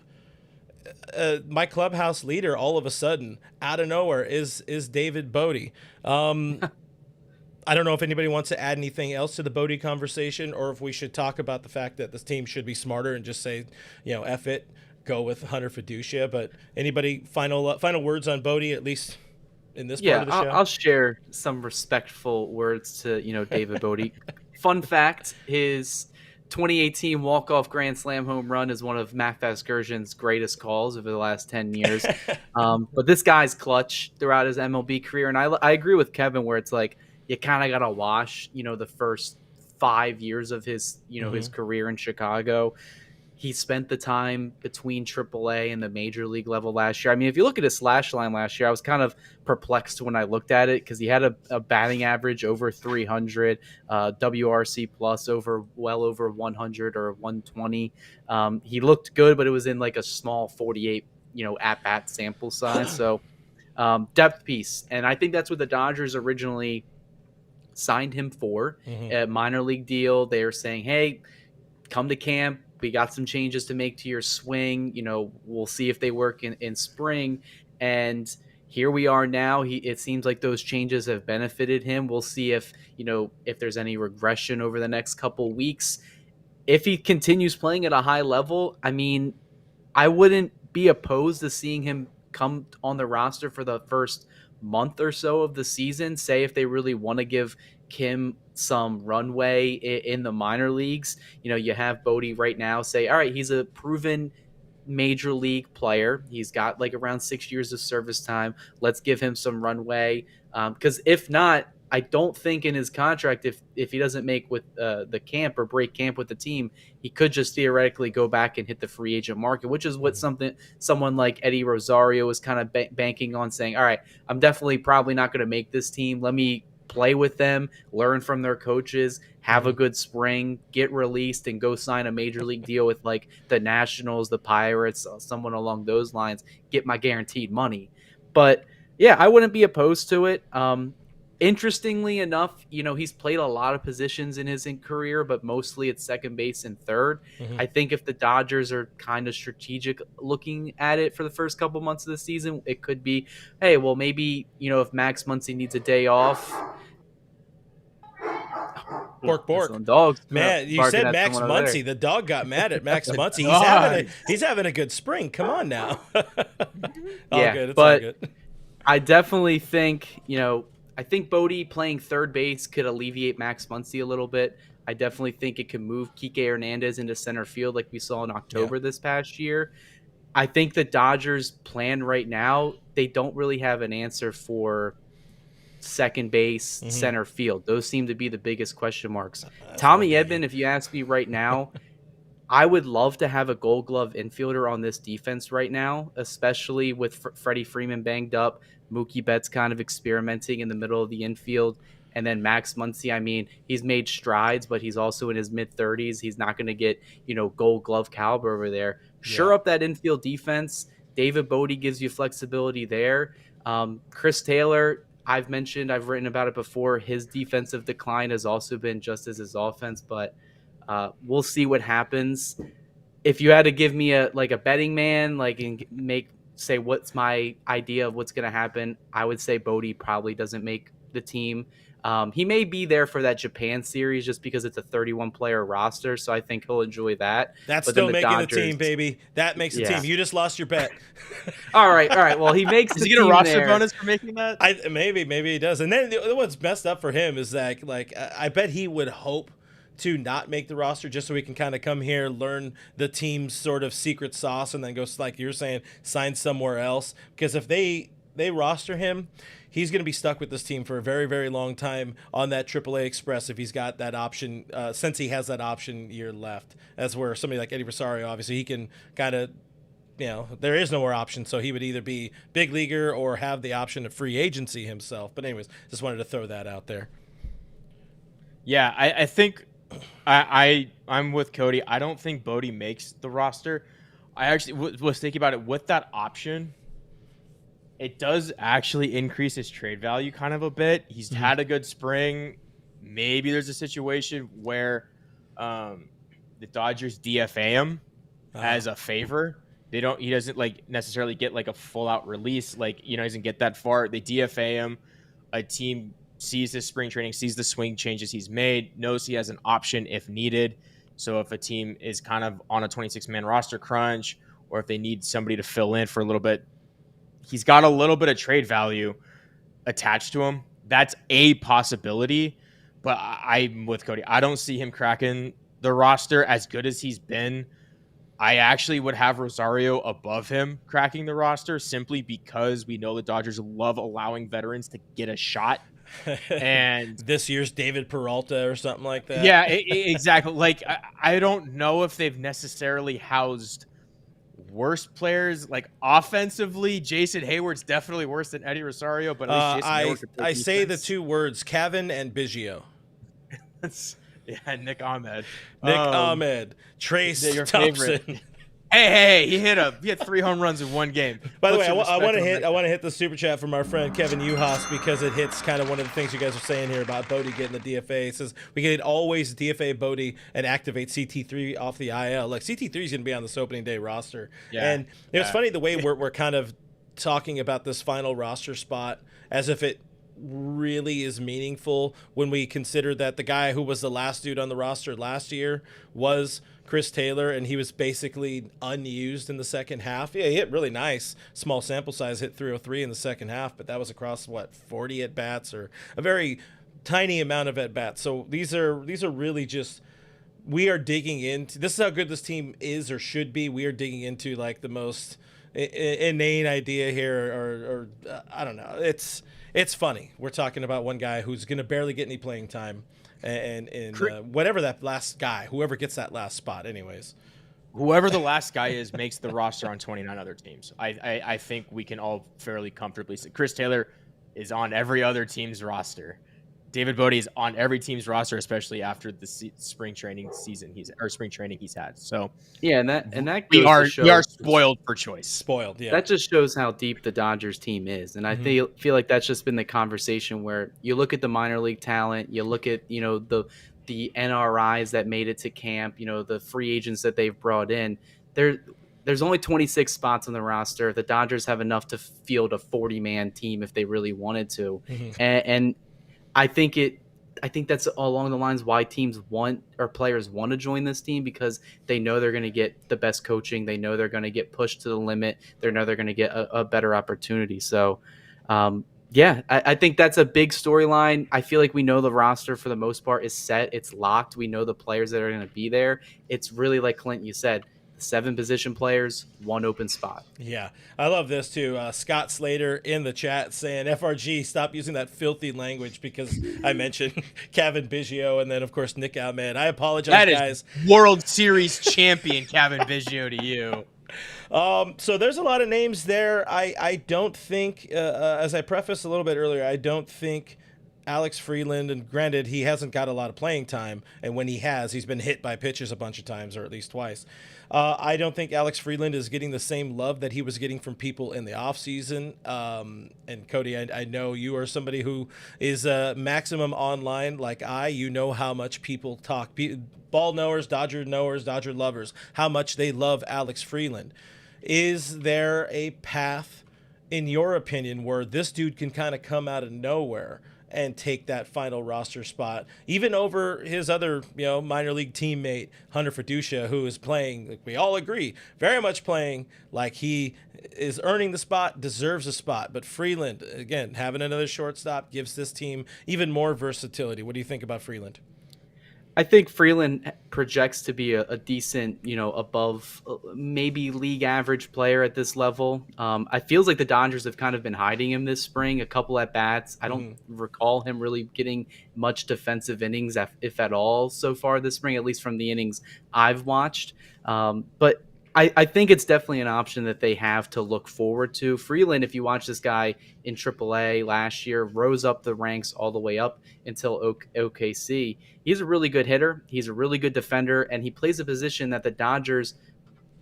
my clubhouse leader all of a sudden out of nowhere is David Bote. I don't know if anybody wants to add anything else to the Bote conversation, or if we should talk about the fact that this team should be smarter and just say, F it, go with Hunter Feduccia. But anybody final words on Bote, at least in this part of the show? I'll share some respectful words to David Bote. Fun fact: his 2018 walk-off grand slam home run is one of Mac Vasgersian's greatest calls over the last 10 years. But this guy's clutch throughout his MLB career, and I agree with Kevin where it's like, you kind of got to wash, the first 5 years of his, his career in Chicago. He spent the time between AAA and the major league level last year. I mean, if you look at his slash line last year, I was kind of perplexed when I looked at it because he had a batting average over 300, WRC plus well over 100 or 120. He looked good, but it was in like a small 48, at-bat sample size. So depth piece. And I think that's what the Dodgers originally signed him for, a minor league deal. They were saying, hey, come to camp. We got some changes to make to your swing. We'll see if they work in spring. And here we are now. It seems like those changes have benefited him. We'll see if there's any regression over the next couple weeks. If he continues playing at a high level, I mean, I wouldn't be opposed to seeing him come on the roster for the first month or so of the season, say if they really want to give Kim some runway in the minor leagues. You have Bote right now say, all right, he's a proven major league player. He's got like around 6 years of service time. Let's give him some runway. Because if not, I don't think in his contract, if he doesn't make with the camp or break camp with the team, he could just theoretically go back and hit the free agent market, which is what someone like Eddie Rosario is kind of banking on, saying, all right, I'm definitely probably not going to make this team. Let me play with them, learn from their coaches, have a good spring, get released, and go sign a major league deal with like the Nationals, the Pirates, someone along those lines, get my guaranteed money. But yeah, I wouldn't be opposed to it. Interestingly enough, he's played a lot of positions in his career, but mostly at second base and third. I think if the Dodgers are kind of strategic looking at it for the first couple months of the season, it could be, hey, well, maybe, if Max Muncy needs a day off. Bork. Dogs, man, you said Max Muncy. The dog got mad at Max Muncy. He's having a good spring. Come on now. Yeah, good. It's but all good. I definitely think, I think Bote playing third base could alleviate Max Muncy a little bit. I definitely think it could move Kike Hernandez into center field like we saw in October this past year. I think the Dodgers' plan right now, they don't really have an answer for second base, center field. Those seem to be the biggest question marks. Tommy Edman, if you ask me right now, I would love to have a Gold Glove infielder on this defense right now, especially with Freddie Freeman banged up, Mookie Betts kind of experimenting in the middle of the infield, and then Max Muncy. I mean, he's made strides, but he's also in his mid-30s. He's not going to get, Gold Glove caliber over there. Shore up that infield defense. David Bote gives you flexibility there. Chris Taylor, I've written about it before. His defensive decline has also been just as his offense, but we'll see what happens. If you had to give me a betting man, and say what's my idea of what's going to happen, I would say Bote probably doesn't make the team. He may be there for that Japan series just because it's a 31-player roster, so I think he'll enjoy that. That's still making the team, baby. That makes the team. You just lost your bet. All right. Well, he makes Does the he get a roster there. bonus for making that? Maybe he does. And then what's messed up for him is that, I bet he would hope to not make the roster just so we can kind of come here, learn the team's sort of secret sauce, and then go, like you're saying, sign somewhere else. Because if they roster him, he's going to be stuck with this team for a very, very long time on that AAA Express if he's got that option, since he has that option year left. That's where somebody like Eddie Rosario, obviously, he can kind of, there is no more option, so he would either be big leaguer or have the option of free agency himself. But anyways, just wanted to throw that out there. Yeah, I think I'm with Cody. I don't think Bote makes the roster. I actually was thinking about it with that option. It does actually increase his trade value kind of a bit. He's had a good spring. Maybe there's a situation where the Dodgers DFA him as a favor. He doesn't necessarily get a full out release. He doesn't get that far. They DFA him. A team sees his spring training, sees the swing changes he's made, knows he has an option if needed. So if a team is kind of on a 26-man roster crunch, or if they need somebody to fill in for a little bit, he's got a little bit of trade value attached to him. That's a possibility, but I'm with Cody. I don't see him cracking the roster as good as he's been. I actually would have Rosario above him cracking the roster simply because we know the Dodgers love allowing veterans to get a shot. And this year's David Peralta or something like that. Yeah, exactly. I don't know if they've necessarily housed worse players. Offensively, Jason Hayward's definitely worse than Eddie Rosario, but at least Jason Hayward could play I say the defense. two words, Cavan and Biggio. Yeah, Nick Ahmed. Trace your Thompson. favorite. Hey, he hit 3 home runs in one game. By the way, I want to hit the super chat from our friend Kevin Uhas because it hits kind of one of the things you guys are saying here about Bote getting the DFA. It says we can always DFA Bote and activate CT3 off the IL. CT3 is going to be on this opening day roster. Yeah. And it's funny the way we're kind of talking about this final roster spot as if it really is meaningful when we consider that the guy who was the last dude on the roster last year was Chris Taylor, and he was basically unused in the second half. Yeah, he hit really nice. Small sample size, hit 303 in the second half, but that was across, 40 at-bats, or a very tiny amount of at-bats. So these are really just, we are digging into, this is how good this team is or should be. We are digging into like the most inane idea here, or I don't know. It's funny. We're talking about one guy who's going to barely get any playing time, and whatever that last guy, whoever gets that last spot, anyways. Whoever the last guy is makes the roster on 29 other teams. I think we can all fairly comfortably say Chris Taylor is on every other team's roster. David Bote is on every team's roster, especially after the spring training he's had. So yeah, and that we goes are spoiled for choice. Spoiled, yeah. That just shows how deep the Dodgers team is, and I feel like that's just been the conversation where you look at the minor league talent, you look at the NRIs that made it to camp, the free agents that they've brought in. There's only 26 spots on the roster. The Dodgers have enough to field a 40-man team if they really wanted to, and I think that's along the lines why teams want, or players want to join this team, because they know they're going to get the best coaching. They know they're going to get pushed to the limit. They know they're going to get a better opportunity. So, I think that's a big storyline. I feel like we know the roster for the most part is set. It's locked. We know the players that are going to be there. It's really like Clint, you said, 7 position players, 1 open spot. Yeah, I love this too. Scott Slater in the chat saying, FRG, stop using that filthy language, because I mentioned Kevin Biggio and then, of course, Nick Outman. I apologize, guys. World Series champion Kevin Biggio to you. So there's a lot of names there. I don't think, as I prefaced a little bit earlier, I don't think Alex Freeland, and granted, he hasn't got a lot of playing time, and when he has, he's been hit by pitches a bunch of times, or at least twice. I don't think Alex Freeland is getting the same love that he was getting from people in the offseason. And Cody, I know you are somebody who is maximum online like you know how much people talk, ball knowers, Dodger lovers, how much they love Alex Freeland. Is there a path, in your opinion, where this dude can kind of come out of nowhere and take that final roster spot, even over his other, minor league teammate, Hunter Feduccia, who is playing, like we all agree, very much playing like he is earning the spot, deserves a spot. But Freeland, again, having another shortstop gives this team even more versatility. What do you think about Freeland? I think Freeland projects to be a decent, above maybe league average player at this level. I feels like the Dodgers have kind of been hiding him this spring, a couple at bats. I don't recall him really getting much defensive innings, if at all, so far this spring, at least from the innings I've watched. But I think it's definitely an option that they have to look forward to. Freeland, if you watch this guy in AAA last year, rose up the ranks all the way up until OKC. He's a really good hitter. He's a really good defender, and he plays a position that the Dodgers,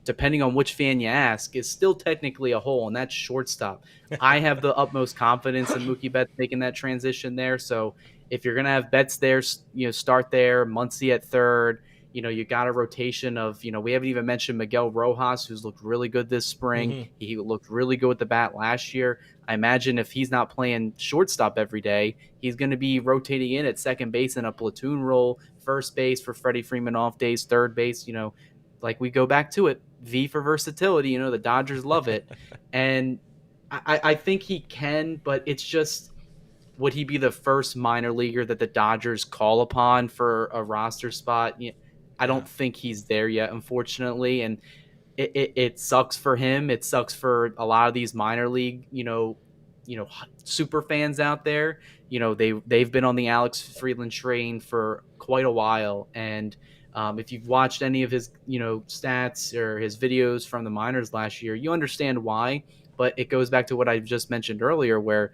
depending on which fan you ask, is still technically a hole, and that's shortstop. I have the utmost confidence in Mookie Betts making that transition there. So if you're going to have Betts there, start there, Muncy at third. You got a rotation of, we haven't even mentioned Miguel Rojas, who's looked really good this spring. He looked really good with the bat last year. I imagine if he's not playing shortstop every day, he's going to be rotating in at second base in a platoon role, first base for Freddie Freeman off days, third base, like we go back to it, V for versatility, the Dodgers love it. And I think he can, but it's just, would he be the first minor leaguer that the Dodgers call upon for a roster spot? I don't think he's there yet, unfortunately, and it sucks for him. It sucks for a lot of these minor league, super fans out there. They've been on the Alex Freeland train for quite a while, and if you've watched any of his, stats or his videos from the minors last year, you understand why. But it goes back to what I just mentioned earlier, where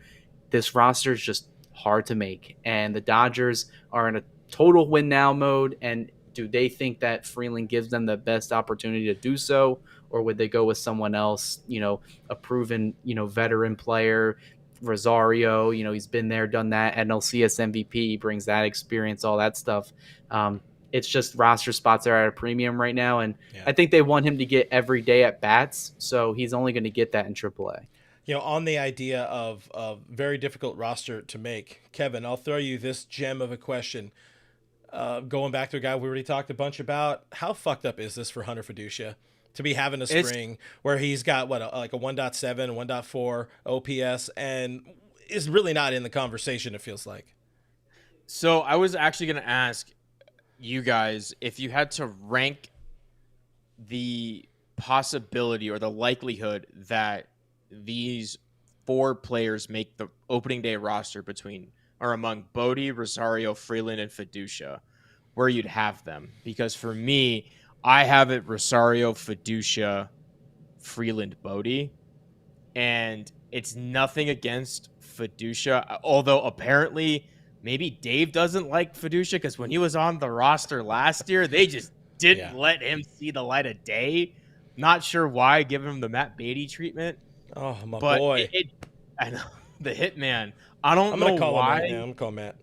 this roster is just hard to make, and the Dodgers are in a total win now mode. And do they think that Freeland gives them the best opportunity to do so, or would they go with someone else, a proven, veteran player, Rosario, he's been there, done that, NLCS MVP, he brings that experience, all that stuff. It's just roster spots are at a premium right now, and I think they want him to get every day at bats, so he's only going to get that in AAA. On the idea of very difficult roster to make, Kevin, I'll throw you this gem of a question. going back to a guy we already talked a bunch about, how fucked up is this for Hunter Feduccia to be having a spring where he's got like a 1.7, 1.4 OPS and is really not in the conversation, it feels like. So I was actually going to ask you guys if you had to rank the possibility or the likelihood that these 4 players make the opening day roster among Bote, Rosario, Freeland, and Feduccia, where you'd have them. Because for me, I have it Rosario, Feduccia, Freeland, Bote, and it's nothing against Feduccia, although apparently maybe Dave doesn't like Feduccia because when he was on the roster last year, they just didn't let him see the light of day. Not sure why, giving him the Matt Beatty treatment. Oh, my but boy. I know, the hitman. I don't I'm know gonna call why. him right now. I'm gonna call Matt.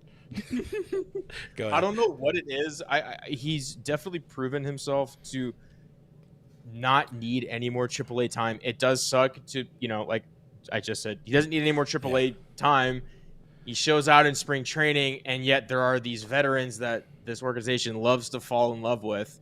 Go ahead. I don't know what it is. He's definitely proven himself to not need any more AAA time. It does suck to, like I just said, he doesn't need any more AAA time. He shows out in spring training, and yet there are these veterans that this organization loves to fall in love with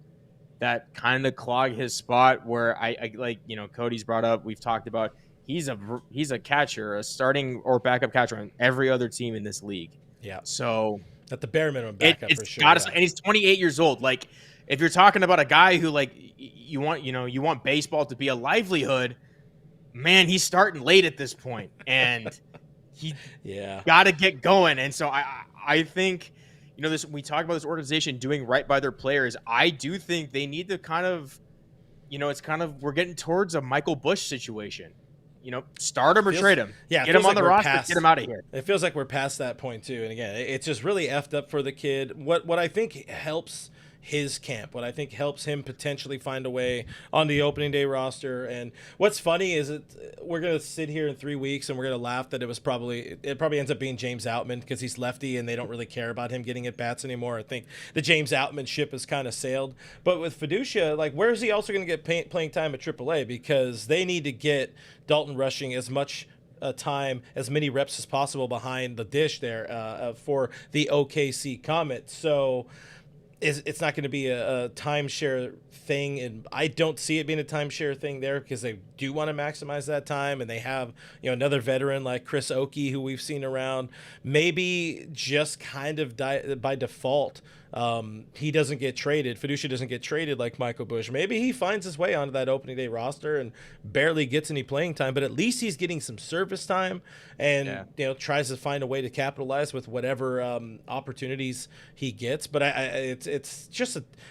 that kind of clog his spot where I like, Cody's brought up, we've talked about, he's a catcher, a starting or backup catcher on every other team in this league. Yeah. So at the bare minimum backup for sure. And he's 28 years old. Like, if you're talking about a guy who, like, you want baseball to be a livelihood, man, he's starting late at this point, and he got to get going. And so I think, we talk about this organization doing right by their players. I do think they need to kind of, we're getting towards a Michael Busch situation. Start him or trade him. Yeah, get him on the roster. Get him out of here. It feels like we're past that point too. And again, it's just really effed up for the kid. What I think helps his camp, what I think helps him potentially find a way on the opening day roster. And what's funny is we're gonna sit here in 3 weeks and we're gonna laugh that it probably ends up being James Outman because he's lefty and they don't really care about him getting at bats anymore. I think the James Outman ship has kind of sailed. But with Feduccia, like, where is he also gonna get playing time at AAA? Because they need to get Dalton Rushing as much time, as many reps as possible behind the dish there for the OKC Comet. So it's not going to be a timeshare thing, and I don't see it being a timeshare thing there because they do want to maximize that time, and they have another veteran like Chris Oakey who we've seen around. Maybe just kind of by default, he doesn't get traded. Feduccia doesn't get traded like Michael Busch. Maybe he finds his way onto that opening day roster and barely gets any playing time, but at least he's getting some service time and tries to find a way to capitalize with whatever opportunities he gets. But it's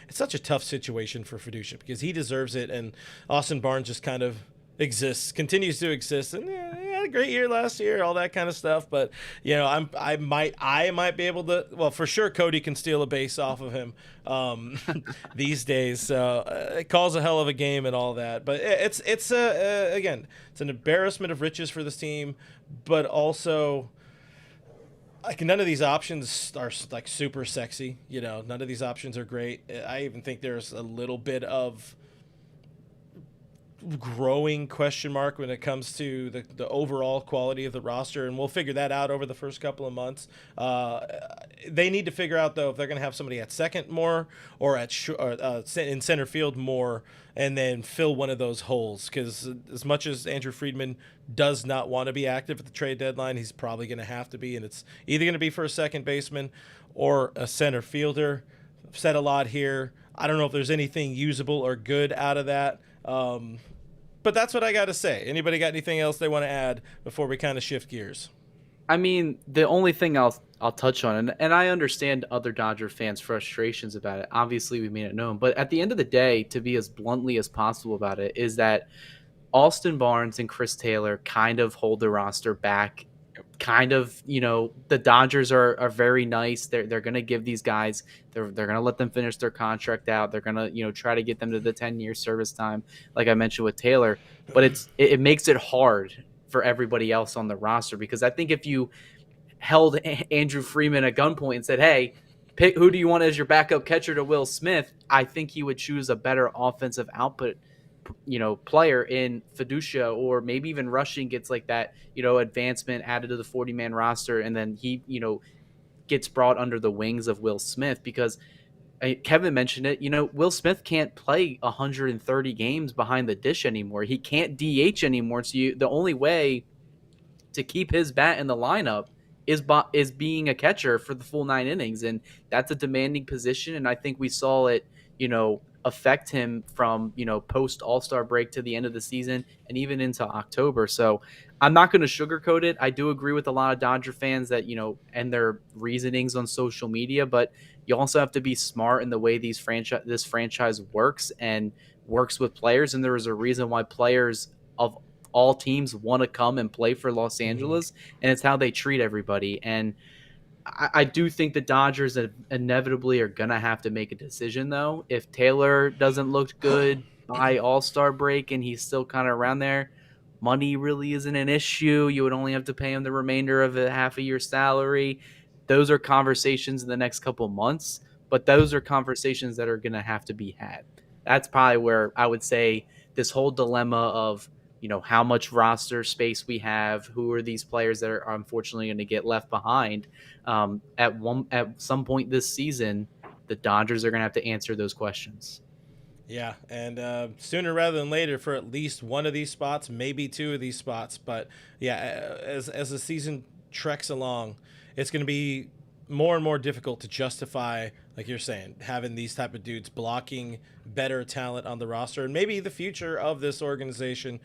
such a tough situation for Feduccia because he deserves it, and Austin Barnes just kind of continues to exist, and he had a great year last year, all that kind of stuff. But I might be able to. Well, for sure, Cody can steal a base off of him these days. So it calls a hell of a game and all that. But it's again, it's an embarrassment of riches for this team, but also, like, none of these options are like super sexy. None of these options are great. I even think there's a little bit of growing question mark when it comes to the overall quality of the roster, and we'll figure that out over the first couple of months. They need to figure out, though, if they're going to have somebody at second more or in center field more, and then fill one of those holes, because as much as Andrew Friedman does not want to be active at the trade deadline, he's probably going to have to be, and it's either going to be for a second baseman or a center fielder. I've said a lot here. I don't know if there's anything usable or good out of that. But that's what I got to say. Anybody got anything else they want to add before we kind of shift gears? I mean, the only thing I'll touch on, and I understand other Dodger fans' frustrations about it. Obviously, we made it known. But at the end of the day, to be as bluntly as possible about it, is that Austin Barnes and Chris Taylor kind of hold the roster back. Kind of, the Dodgers are very nice. They're going to give these guys, they're going to let them finish their contract out. They're going to, try to get them to the 10-year service time, like I mentioned with Taylor. But it makes it hard for everybody else on the roster, because I think if you held Andrew Friedman at gunpoint and said, hey, pick who do you want as your backup catcher to Will Smith, I think he would choose a better offensive output player in Feduccia, or maybe even Rushing gets like that, advancement added to the 40-man roster, and then he, gets brought under the wings of Will Smith, because Kevin mentioned it. Will Smith can't play 130 games behind the dish anymore. He can't DH anymore. So the only way to keep his bat in the lineup is being a catcher for the full 9 innings, and that's a demanding position. And I think we saw it, affect him from post All-Star break to the end of the season and even into October. So I'm not going to sugarcoat it. I do agree with a lot of Dodger fans that and their reasonings on social media, but you also have to be smart in the way this franchise works and works with players. And there is a reason why players of all teams want to come and play for Los Angeles, and it's how they treat everybody. And I do think the Dodgers inevitably are going to have to make a decision, though. If Taylor doesn't look good by All-Star break and he's still kind of around there, money really isn't an issue. You would only have to pay him the remainder of a half a year salary. Those are conversations in the next couple of months, but those are conversations that are going to have to be had. That's probably where I would say this whole dilemma of, how much roster space we have, who are these players that are unfortunately going to get left behind. At some point this season, the Dodgers are going to have to answer those questions. Yeah, and sooner rather than later for at least one of these spots, maybe two of these spots. But yeah, as the season treks along, it's going to be more and more difficult to justify, like you're saying, having these type of dudes blocking better talent on the roster, and maybe the future of this organization.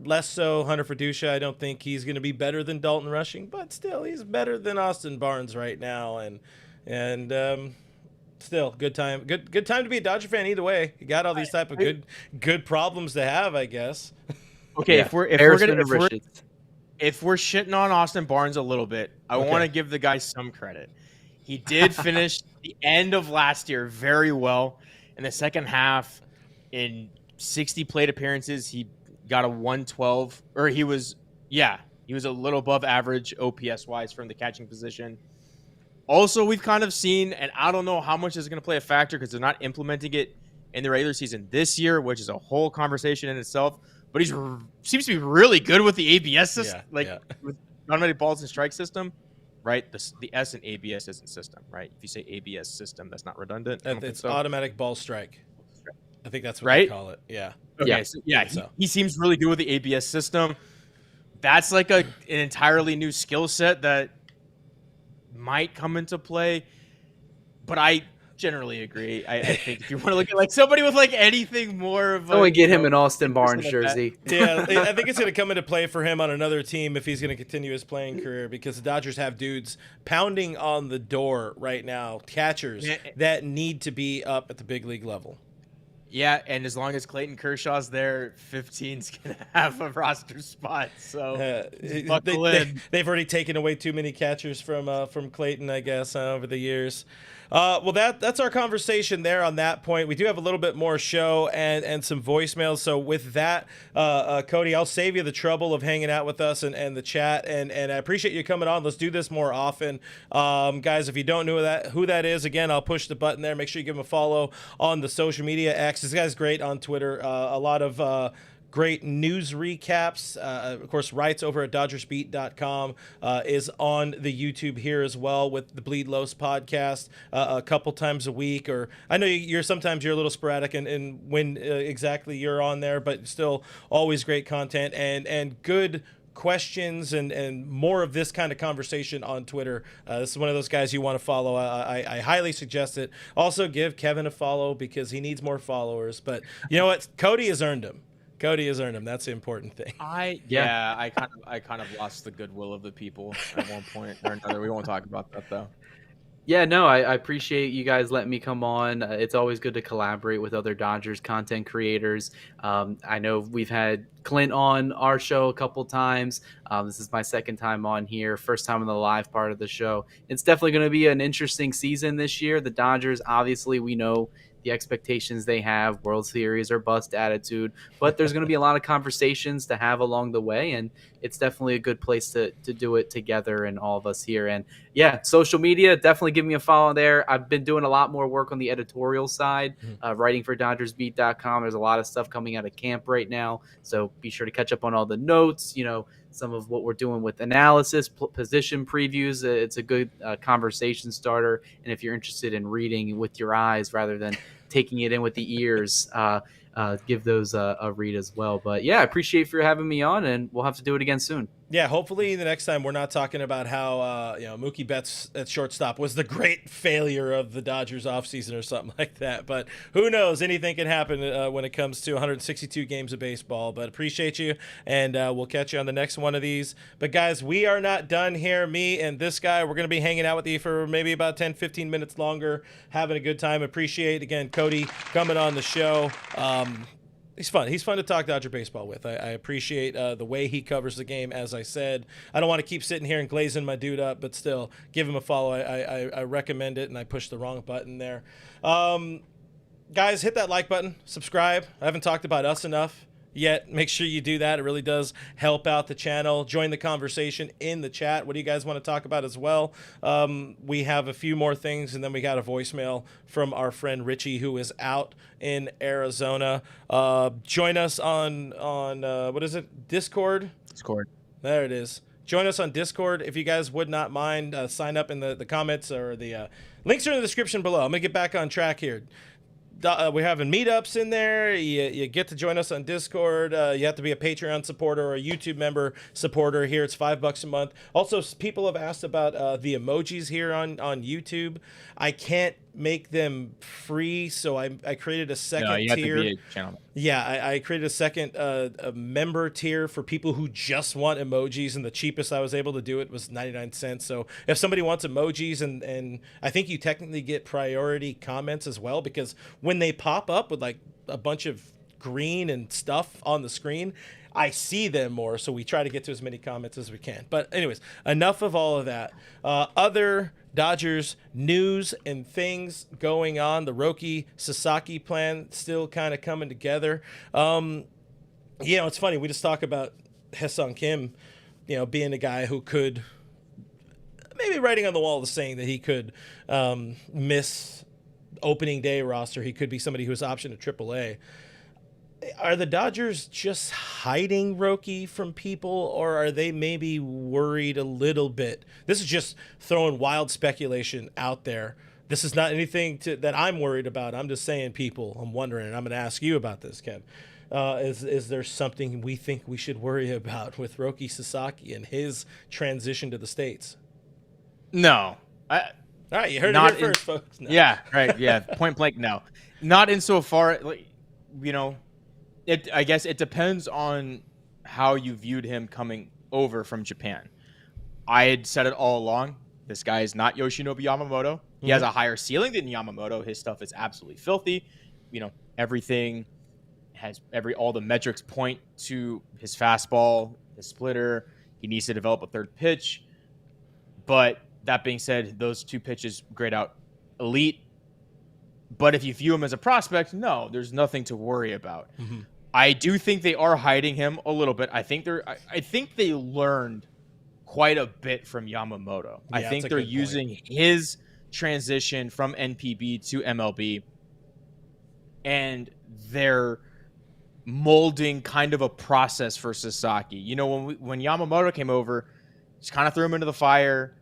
Less so Hunter Feduccia. I don't think he's going to be better than Dalton Rushing, but still he's better than Austin Barnes right now. And still good time to be a Dodger fan either way. You got all these type of good problems to have, I guess. Okay, Yeah. if we're shitting on Austin Barnes a little bit, I want to give the guy some credit. He did finish the end of last year very well. In the second half, in 60 plate appearances, he got a 112, or he was a little above average OPS wise from the catching position. Also, we've kind of seen, and I don't know how much is going to play a factor because they're not implementing it in the regular season this year, which is a whole conversation in itself. But he seems to be really good with the ABS system, with automatic balls and strike system, right? The S in ABS isn't system, right? If you say ABS system, that's not redundant. It's automatic ball strike. I think that's what right? they call it. Yeah. Okay. He seems really good with the ABS system. That's like an entirely new skill set that might come into play. But I generally agree. I think if you want to look at like somebody with like anything more of I want to get him an Austin Barnes jersey. Yeah, I think it's going to come into play for him on another team if he's going to continue his playing career, because the Dodgers have dudes pounding on the door right now, catchers that need to be up at the big league level. Yeah, and as long as Clayton Kershaw's there, 15's going to have a roster spot. So they've already taken away too many catchers from Clayton, I guess, over the years. Well, that's our conversation there on that point. We do have a little bit more show and some voicemails. So with that, Cody, I'll save you the trouble of hanging out with us and the chat. And I appreciate you coming on. Let's do this more often. Guys, if you don't know who that is, again, I'll push the button there. Make sure you give him a follow on the social media X. This guy's great on Twitter. A lot of great news recaps. Of course, writes over at DodgersBeat.com, is on the YouTube here as well with the Bleed Los podcast a couple times a week. Or I know you're sometimes a little sporadic in when exactly you're on there, but still always great content and good questions and more of this kind of conversation on Twitter. This is one of those guys you want to follow. I highly suggest it. Also, give Kevin a follow because he needs more followers. But you know what? Cody has earned him. That's the important thing. I kind of lost the goodwill of the people at one point or another. We won't talk about that though. Yeah, no, I appreciate you guys letting me come on. It's always good to collaborate with other Dodgers content creators. I know we've had Clint on our show a couple times. This is my second time on here, first time on the live part of the show. It's definitely going to be an interesting season this year. The Dodgers, obviously, we know the expectations they have, World Series or bust attitude, but there's going to be a lot of conversations to have along the way, and it's definitely a good place to do it together and all of us here. And yeah, social media, definitely give me a follow there. I've been doing a lot more work on the editorial side, writing for DodgersBeat.com. There's a lot of stuff coming out of camp right now, so be sure to catch up on all the notes, some of what we're doing with analysis, position previews. It's a good conversation starter. And if you're interested in reading with your eyes rather than taking it in with the ears, give those a read as well. But yeah, I appreciate for having me on, and we'll have to do it again soon. Yeah, hopefully the next time we're not talking about how Mookie Betts at shortstop was the great failure of the Dodgers offseason or something like that. But who knows? Anything can happen when it comes to 162 games of baseball. But appreciate you, and we'll catch you on the next one of these. But guys, we are not done here. Me and this guy, we're going to be hanging out with you for maybe about 10, 15 minutes longer, having a good time. Appreciate, again, Cody coming on the show. He's fun. He's fun to talk Dodger baseball with. I appreciate the way he covers the game. As I said, I don't want to keep sitting here and glazing my dude up, but still, give him a follow. I recommend it, and I pushed the wrong button there. Guys, hit that like button. Subscribe. I haven't talked about us enough yet. Make sure you do that. It really does help out the channel. Join the conversation in the chat. What do you guys want to talk about as well? We have a few more things, and then we got a voicemail from our friend Richie, who is out in Arizona. Join us on what is it? Discord? Discord. There it is. Join us on Discord. If you guys would not mind, sign up in the comments, or the links are in the description below. I'm going to get back on track here. We're having meetups in there. You get to join us on Discord. You have to be a Patreon supporter or a YouTube member supporter. Here it's $5 a month. Also, people have asked about the emojis here on YouTube. I can't make them free, so I created a second tier. You have to be a channel. Yeah, I created a second a member tier for people who just want emojis, and the cheapest I was able to do it was 99 cents. So if somebody wants emojis, and I think you technically get priority comments as well, because when they pop up with like a bunch of green and stuff on the screen, I see them more, so we try to get to as many comments as we can. But anyways, enough of all of that. Other Dodgers news and things going on. The Roki Sasaki plan still kind of coming together. It's funny. We just talk about Hyeseong Kim, being a guy who could maybe writing on the wall is saying that he could miss opening day roster. He could be somebody who's optioned to AAA. Are the Dodgers just hiding Roki from people, or are they maybe worried a little bit? This is just throwing wild speculation out there. This is not anything that I'm worried about. I'm just saying, people, I'm wondering, and I'm going to ask you about this, Kev. Is there something we think we should worry about with Roki Sasaki and his transition to the States? No. All right, you heard it here first, folks. No. Yeah, right. Yeah, point blank, no. Not insofar, I guess it depends on how you viewed him coming over from Japan. I had said it all along. This guy is not Yoshinobu Yamamoto. He has a higher ceiling than Yamamoto. His stuff is absolutely filthy. Everything has all the metrics point to his fastball, his splitter. He needs to develop a third pitch. But that being said, those two pitches grade out elite. But if you view him as a prospect, no, there's nothing to worry about. Mm-hmm. I do think they are hiding him a little bit. I think they learned quite a bit from Yamamoto. Yeah, I think they're using his transition from NPB to MLB, and they're molding kind of a process for Sasaki. When Yamamoto came over, just kind of threw him into the fire.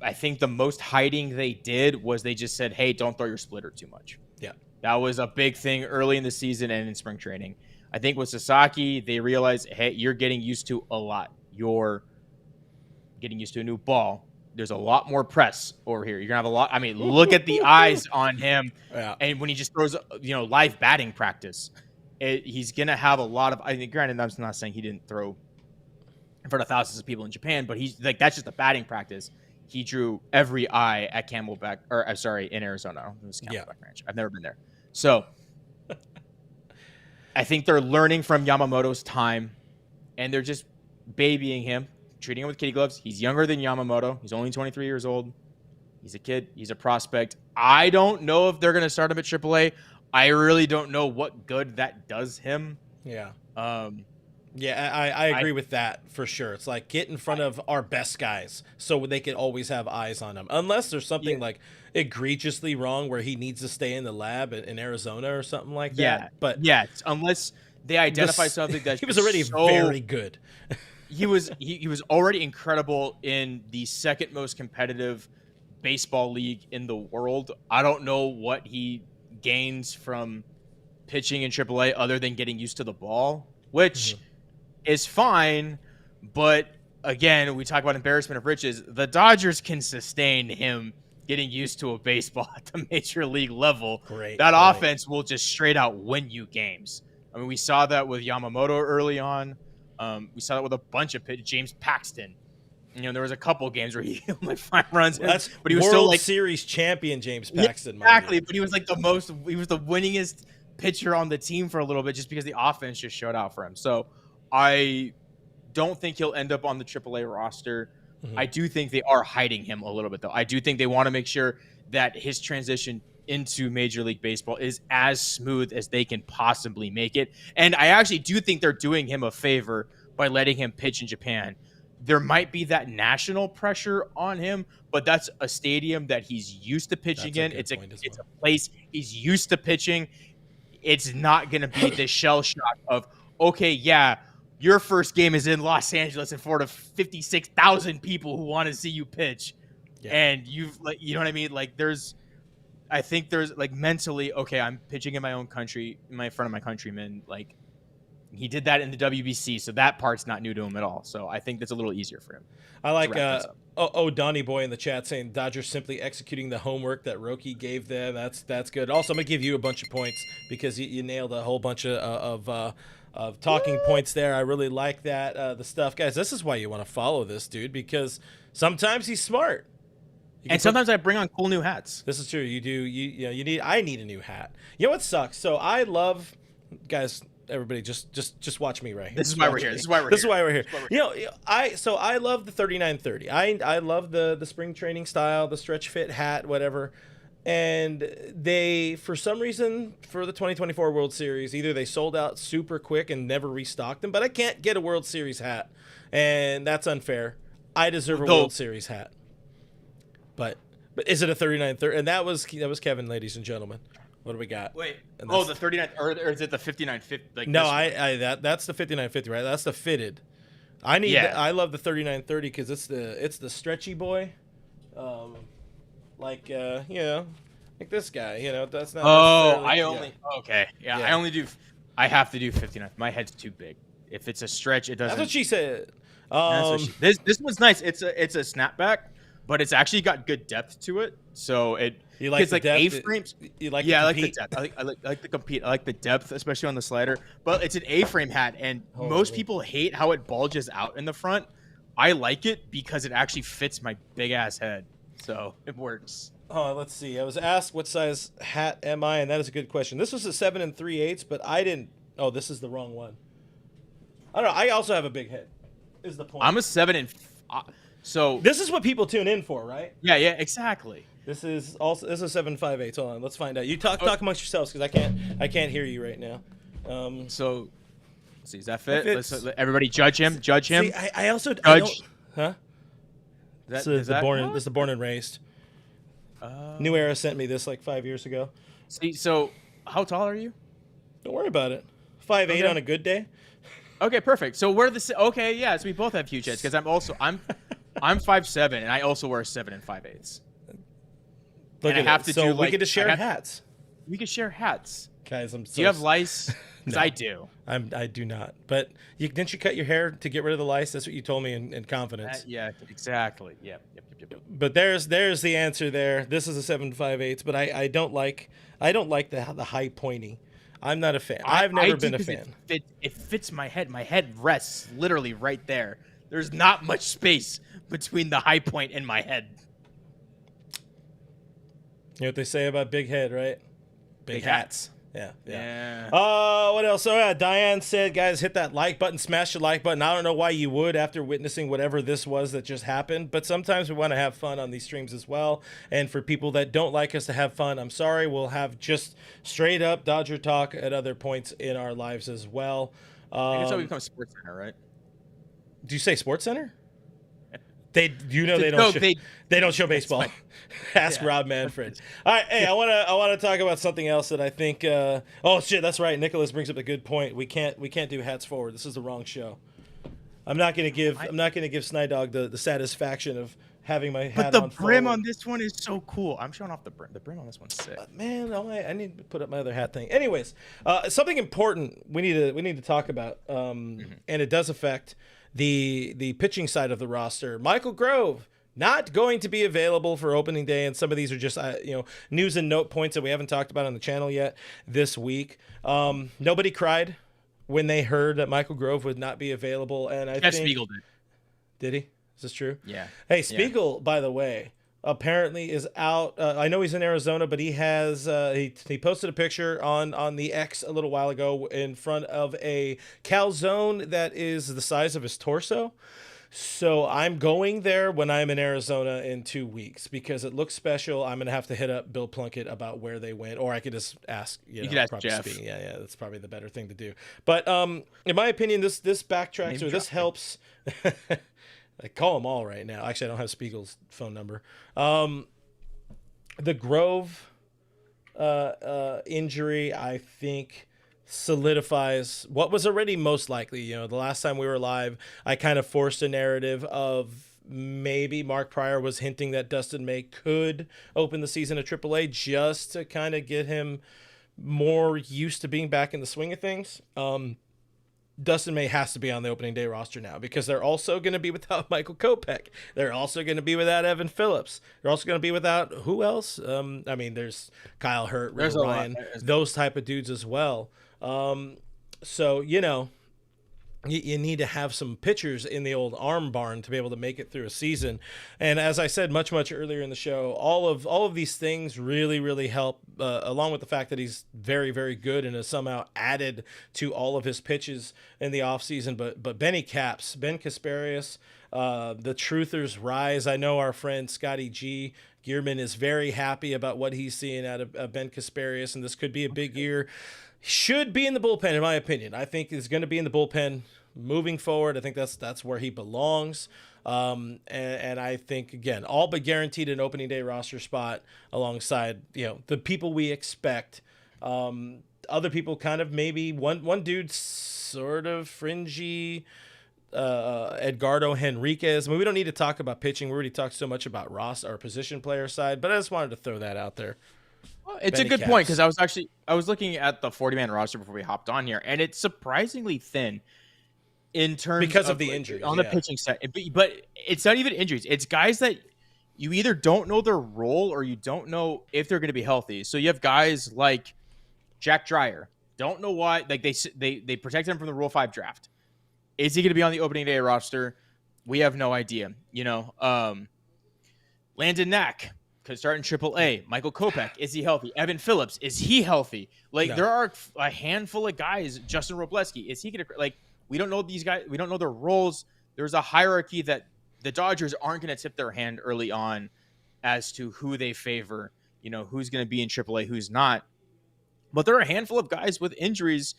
I think the most hiding they did was they just said, hey, don't throw your splitter too much. Yeah. That was a big thing early in the season and in spring training. I think with Sasaki, they realized, hey, you're getting used to a lot. You're getting used to a new ball. There's a lot more press over here. You're going to have a lot. I mean, look at the eyes on him. Yeah. And when he just throws, live batting practice, he's going to have a lot of, granted, I'm not saying he didn't throw in front of thousands of people in Japan, but he's like, that's just a batting practice. He drew every eye at Camelback, in Arizona. It was Camelback Ranch. I've never been there. So I think they're learning from Yamamoto's time, and they're just babying him, treating him with kitty gloves. He's younger than Yamamoto. He's only 23 years old. He's a kid. He's a prospect. I don't know if they're going to start him at AAA. I really don't know what good that does him. Yeah. I agree with that for sure. It's like, get in front of our best guys so they can always have eyes on him. Unless there's something like egregiously wrong where he needs to stay in the lab in Arizona or something like that. But unless they identified something that he was already very good. he was already incredible in the second most competitive baseball league in the world. I don't know what he gains from pitching in AAA other than getting used to the ball, which is fine. But again, we talk about embarrassment of riches. The Dodgers can sustain him getting used to a baseball at the major league level. That offense will just straight out win you games. I mean, we saw that with Yamamoto early on. We saw that with a bunch of James Paxton. You know, there was a couple games where he only 5 runs. Well, that's but he was World still like Series champion James Paxton. Yeah, exactly, but he was like he was the winningest pitcher on the team for a little bit just because the offense just showed out for him. So I don't think he'll end up on the AAA roster. I do think they are hiding him a little bit, though. I do think they want to make sure that his transition into Major League Baseball is as smooth as they can possibly make it. And I actually do think they're doing him a favor by letting him pitch in Japan. There might be that national pressure on him, but that's a stadium that he's used to pitching in. It's a place he's used to pitching. It's not going to be the shell shock of, okay, yeah, your first game is in Los Angeles in front of 56,000 people who want to see you pitch. Yeah. And you've, like, you know what I mean? Like, I think there's like mentally, okay, I'm pitching in my own country, in front of my countrymen. Like, he did that in the WBC, so that part's not new to him at all. So I think that's a little easier for him. I like Donnie Boy in the chat saying Dodgers simply executing the homework that Roki gave them. That's good. Also, I'm gonna give you a bunch of points because you nailed a whole bunch of talking points there. I really like that. The stuff, guys. This is why you want to follow this dude, because sometimes he's smart. And sometimes I bring on cool new hats. This is true. You do. I need a new hat. You know what sucks? So I love, guys. Everybody, just watch me right here. This is why we're here. This is why we're here. You know, I love the 3930. I love the spring training style, the stretch fit hat, whatever. And they, for some reason, for the 2024 World Series, either they sold out super quick and never restocked them, but I can't get a World Series hat, and that's unfair. I deserve a World Series hat. But is it a 3930? And that was Kevin, ladies and gentlemen. What do we got? Wait. Oh, the 39, or is it the 5950? Like no, that's the 5950, right? That's the fitted. I love the 3930 because it's the stretchy boy, like this guy. You know, that's not. I have to do 59. My head's too big. If it's a stretch, it doesn't. That's what she said. This one's nice. It's a snapback, but it's actually got good depth to it. So it's like A-frames. You like I like the depth. I like the compete. I like the depth, especially on the slider. But it's an A-frame hat, and most people hate how it bulges out in the front. I like it because it actually fits my big ass head, so it works. Oh, let's see. I was asked what size hat am I, and that is a good question. This was a 7 3/8, but I didn't. Oh, this is the wrong one. I don't know. I also have a big head. Is the point? I'm a 7 so this is what people tune in for, right? Yeah, exactly. This is 7 5/8. Hold on, let's find out. You talk amongst yourselves because I can't hear you right now. So, let's see, does that fit? Let's everybody judge him. See, I also judge. Huh? This is the born and raised. New Era sent me this like 5 years ago. See, so how tall are you? Don't worry about it. 5'8" on a good day. Okay, perfect. So we're okay, yeah. So we both have huge heads because I'm 5'7" and I also wear 7 5/8. Look, and I have to do. We get to share hats. We could share hats, guys. Do you have lice? Because No, I do. I do not. But didn't you cut your hair to get rid of the lice? That's what you told me in confidence. Yeah, exactly. Yep. But there's the answer there. This is a 7 5/8, but I don't like the high pointy. I'm not a fan. I've never been a fan. It fits my head. My head rests literally right there. There's not much space between the high point and my head. You know what they say about big head, right? Big hats. Yeah. What else? Oh, yeah, Diane said, guys, hit that like button, smash the like button. I don't know why you would after witnessing whatever this was that just happened, but sometimes we want to have fun on these streams as well. And for people that don't like us to have fun, I'm sorry. We'll have just straight up Dodger talk at other points in our lives as well. I think it's how we become Sports Center, right? Do you say Sports Center? They don't show baseball. Ask Rob Manfred. All right, hey, I want to talk about something else that I think. Oh shit, that's right. Nicholas brings up a good point. We can't do hats forward. This is the wrong show. I'm not gonna give Snydog the satisfaction of having my hat on. But the brim on this one is so cool. I'm showing off the brim. The brim on this one's sick. Man, I need to put up my other hat thing. Anyways, something important we need to talk about, and it does affect the pitching side of the roster. Michael Grove not going to be available for opening day, and some of these are just news and note points that we haven't talked about on the channel yet this week. Nobody cried when they heard that Michael Grove would not be available, and I think Spiegel did. Did he? Is this true? Yeah. Hey, Spiegel, by the way, apparently is out. I know he's in Arizona, but he has he posted a picture on the X a little while ago in front of a calzone that is the size of his torso. So I'm going there when I'm in Arizona in 2 weeks because it looks special. I'm gonna have to hit up Bill Plunkett about where they went, or I could just ask. You could ask Jeff. Yeah, that's probably the better thing to do. But in my opinion, this backtracks or this helps. I call them all right now. Actually, I don't have Spiegel's phone number. The Grove injury, I think, solidifies what was already most likely. The last time we were live, I kind of forced a narrative of maybe Mark Pryor was hinting that Dustin May could open the season at AAA just to kind of get him more used to being back in the swing of things. Dustin May has to be on the opening day roster now because they're also going to be without Michael Kopech. They're also going to be without Evan Phillips. They're also going to be without who else? There's Kyle Hurt, Rick Ryan, those type of dudes as well. So, you need to have some pitchers in the old arm barn to be able to make it through a season. And as I said much earlier in the show, all of these things really, really help, along with the fact that he's very, very good and has somehow added to all of his pitches in the offseason. But Ben Kasparius, the truthers rise. I know our friend Scotty G. Gearman is very happy about what he's seeing out of Ben Kasparius, and this could be a big year. Should be in the bullpen, in my opinion. I think he's going to be in the bullpen moving forward. I think that's where he belongs. And I think, again, all but guaranteed an opening day roster spot alongside, the people we expect. Other people kind of maybe one dude sort of fringy, Edgardo Henriquez. I mean, we don't need to talk about pitching. We already talked so much about our position player side, but I just wanted to throw that out there. Well, it's Benny a good point because I was looking at the 40-man roster before we hopped on here, and it's surprisingly thin in terms because of the injuries on the pitching side. But it's not even injuries; it's guys that you either don't know their role or you don't know if they're going to be healthy. So you have guys like Jack Dreyer. Don't know why. Like they protected him from the Rule 5 draft. Is he going to be on the opening day roster? We have no idea. Landon Knack could start in AAA. Michael Kopech, is he healthy? Evan Phillips, is he healthy? There are a handful of guys. Justin Robleski, is he going to we don't know these guys. We don't know their roles. There's a hierarchy that the Dodgers aren't going to tip their hand early on as to who they favor, who's going to be in AAA, who's not. But there are a handful of guys with injuries,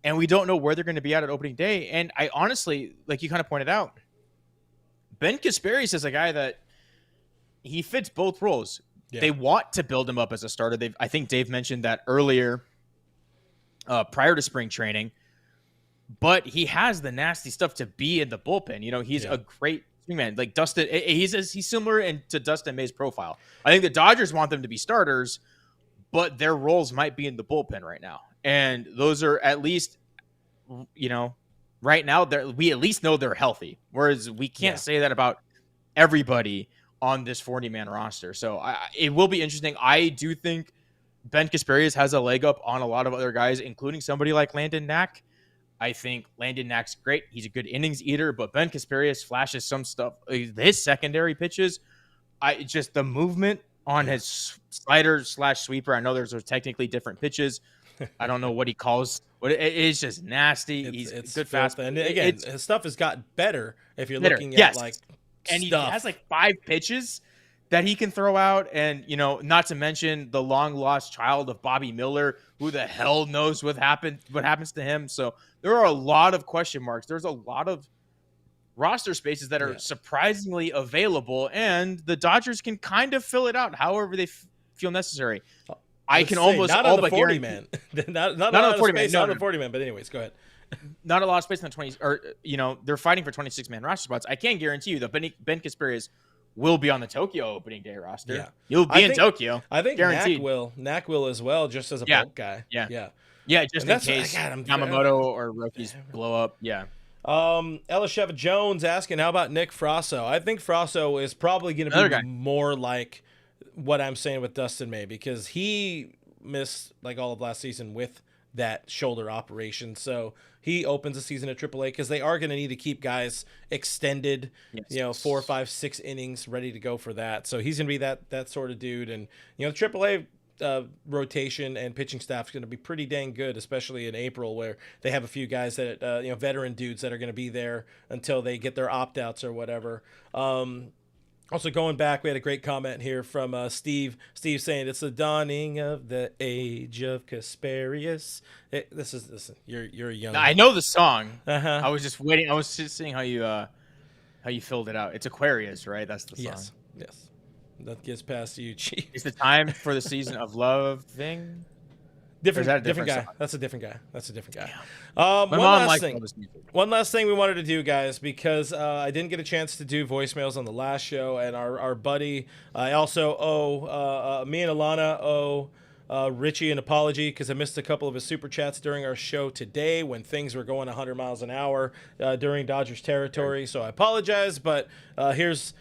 and we don't know where they're going to be at opening day. And I honestly, like you kind of pointed out, Ben Kasparius is a guy that he fits both roles. Yeah. They want to build him up as a starter. I think Dave mentioned that earlier, prior to spring training. But he has the nasty stuff to be in the bullpen. He's a great swingman. Like Dustin, he's similar to Dustin May's profile. I think the Dodgers want them to be starters, but their roles might be in the bullpen right now. And those are at least, right now we at least know they're healthy. Whereas we can't say that about everybody on this 40-man roster. So it will be interesting. I do think Ben Kasparius has a leg up on a lot of other guys, including somebody like Landon Knack. I think Landon Knack's great. He's a good innings eater, but Ben Kasparius flashes some stuff. His secondary pitches, the movement on his slider / sweeper. I know there's technically different pitches. I don't know what he calls. But it's just nasty. It's good fast. And again, his stuff has gotten better if you're looking at and he has 5 pitches that he can throw out, and not to mention the long lost child of Bobby Miller. Who the hell knows what happens to him? So there are a lot of question marks. There's a lot of roster spaces that are surprisingly available, and the Dodgers can kind of fill it out however they feel necessary. I can almost not all on the but 40 guarantee man, not on the 40 man, not on the 40 man. But anyways, go ahead. not a lot of space in the 20s, or they're fighting for 26-man roster spots. I can guarantee you that Ben Kasparius will be on the Tokyo opening day roster. Yeah, he'll be in Tokyo. I think guaranteed. Knack will as well, just as a bulk guy. Yeah, just in case Yamamoto or rookies blow up. Yeah. Elisheva Jones asking, how about Nick Frasso? I think Frasso is probably going to be more like what I'm saying with Dustin May, because he missed like all of last season with that shoulder operation. So he opens the season at AAA because they are going to need to keep guys extended, 4, 5, 6 innings ready to go for that. So he's going to be that sort of dude. And, the AAA rotation and pitching staff is going to be pretty dang good, especially in April, where they have a few guys that veteran dudes that are going to be there until they get their opt-outs or whatever. Also, going back, we had a great comment here from Steve saying it's the dawning of the age of Kasparius. Listen, you're young. I know the song. I was just waiting. I was just seeing how you filled it out. It's Aquarius, right? That's the song. Yes. That gets past you, Chief. It's the time for the season of loving. Different guy. Song? That's a different guy. Yeah. One last thing we wanted to do, guys, because I didn't get a chance to do voicemails on the last show, and our buddy, I also owe me and Alana owe Richie an apology because I missed a couple of his super chats during our show today when things were going 100 miles an hour during Dodgers territory. So I apologize, but here's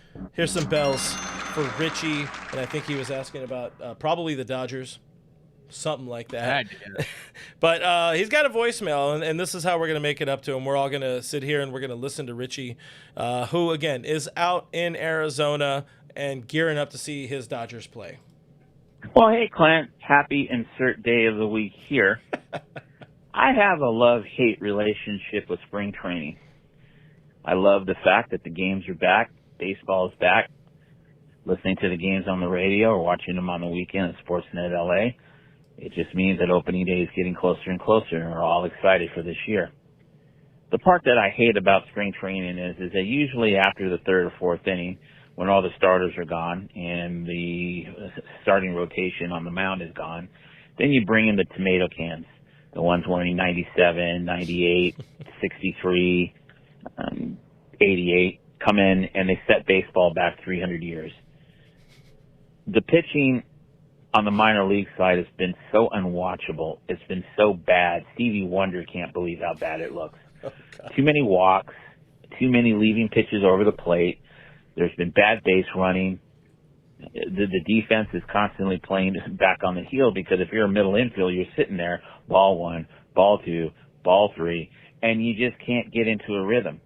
some bells for Richie, and I think he was asking about probably the Dodgers. Something like that. But he's got a voicemail, and this is how we're going to make it up to him. We're all going to sit here and we're going to listen to Richie, who, again, is out in Arizona and gearing up to see his Dodgers play. Well, hey, Clint. Happy insert day of the week here. I have a love-hate relationship with spring training. I love the fact that the games are back, baseball is back, listening to the games on the radio or watching them on the weekend at Sportsnet LA. It just means that opening day is getting closer and closer, and we're all excited for this year. The part that I hate about spring training is that usually after the third or fourth inning, when all the starters are gone and the starting rotation on the mound is gone, then you bring in the tomato cans, the ones wearing 97, 98, 63, 88, come in and they set baseball back 300 years. The pitching on the minor league side has been so unwatchable. It's been so bad. Stevie Wonder can't believe how bad it looks. Too many walks, too many leaving pitches over the plate. There's been bad base running. The defense is constantly playing back on the heel because if you're a middle infield, you're sitting there, ball one, ball two, ball three, and you just can't get into a rhythm.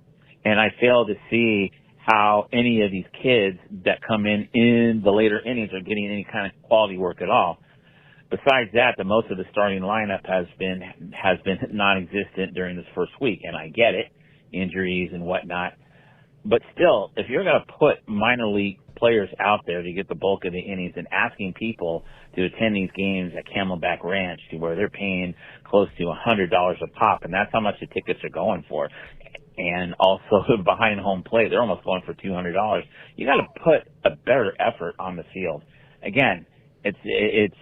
And I fail to see how any of these kids that come in the later innings are getting any kind of quality work at all. Besides that, the most of the starting lineup has been non-existent during this first week, and I get it, injuries and whatnot. But still, if you're going to put minor league players out there to get the bulk of the innings and asking people to attend these games at Camelback Ranch to where they're paying close to $100 a pop, and that's how much the tickets are going for. And also behind home plate, they're almost going for $200. You got to put a better effort on the field. Again, it's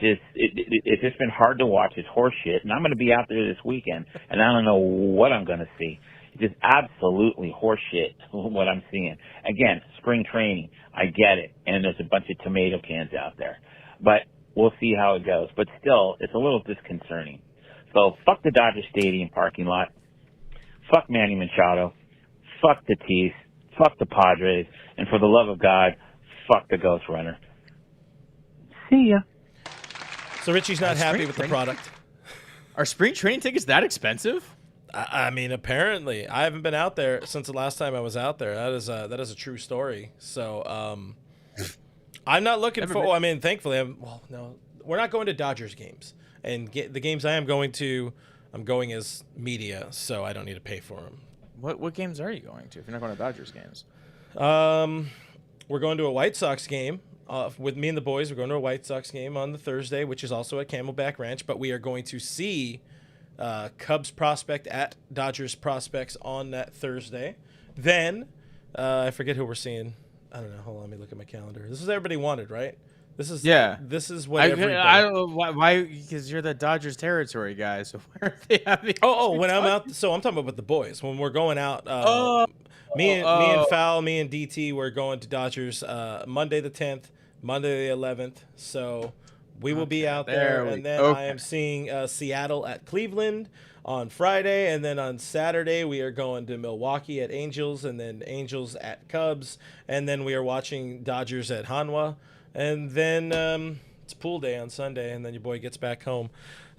just been hard to watch. It's horse shit, and I'm going to be out there this weekend, and I don't know what I'm going to see. It's just absolutely horse shit what I'm seeing. Again, spring training, I get it, and there's a bunch of tomato cans out there, but we'll see how it goes. But still, it's a little disconcerting. So fuck the Dodger Stadium parking lot. Fuck Manny Machado, fuck Tatis, fuck the Padres, and for the love of God, fuck the Ghost Runner. See ya. So Richie's not happy with the product. Are spring training tickets that expensive? I mean, apparently. I haven't been out there since the last time I was out there. That is a true story. So I'm not looking for. Well, I mean, thankfully, no, we're not going to Dodgers games, and the games I am going to. I'm going as media, so I don't need to pay for them. What games are you going to if you're not going to Dodgers games? We're going to a White Sox game with me and the boys. We're going to a White Sox game on the Thursday, which is also at Camelback Ranch, but we are going to see Cubs prospect at Dodgers prospects on that Thursday. Then I forget who we're seeing. I don't know. Hold on, let me look at my calendar. This is everybody wanted, right? This is what everybody. I don't know why because you're the Dodgers territory guy. So where are they having? When I'm out, so I'm talking about with the boys when we're going out. Me and Foul, me and DT, we're going to Dodgers Monday the 10th, Monday the 11th. So we will be out there, and then I am seeing Seattle at Cleveland on Friday, and then on Saturday we are going to Milwaukee at Angels, and then Angels at Cubs, and then we are watching Dodgers at Hanwha, and then it's pool day on Sunday, and then your boy gets back home.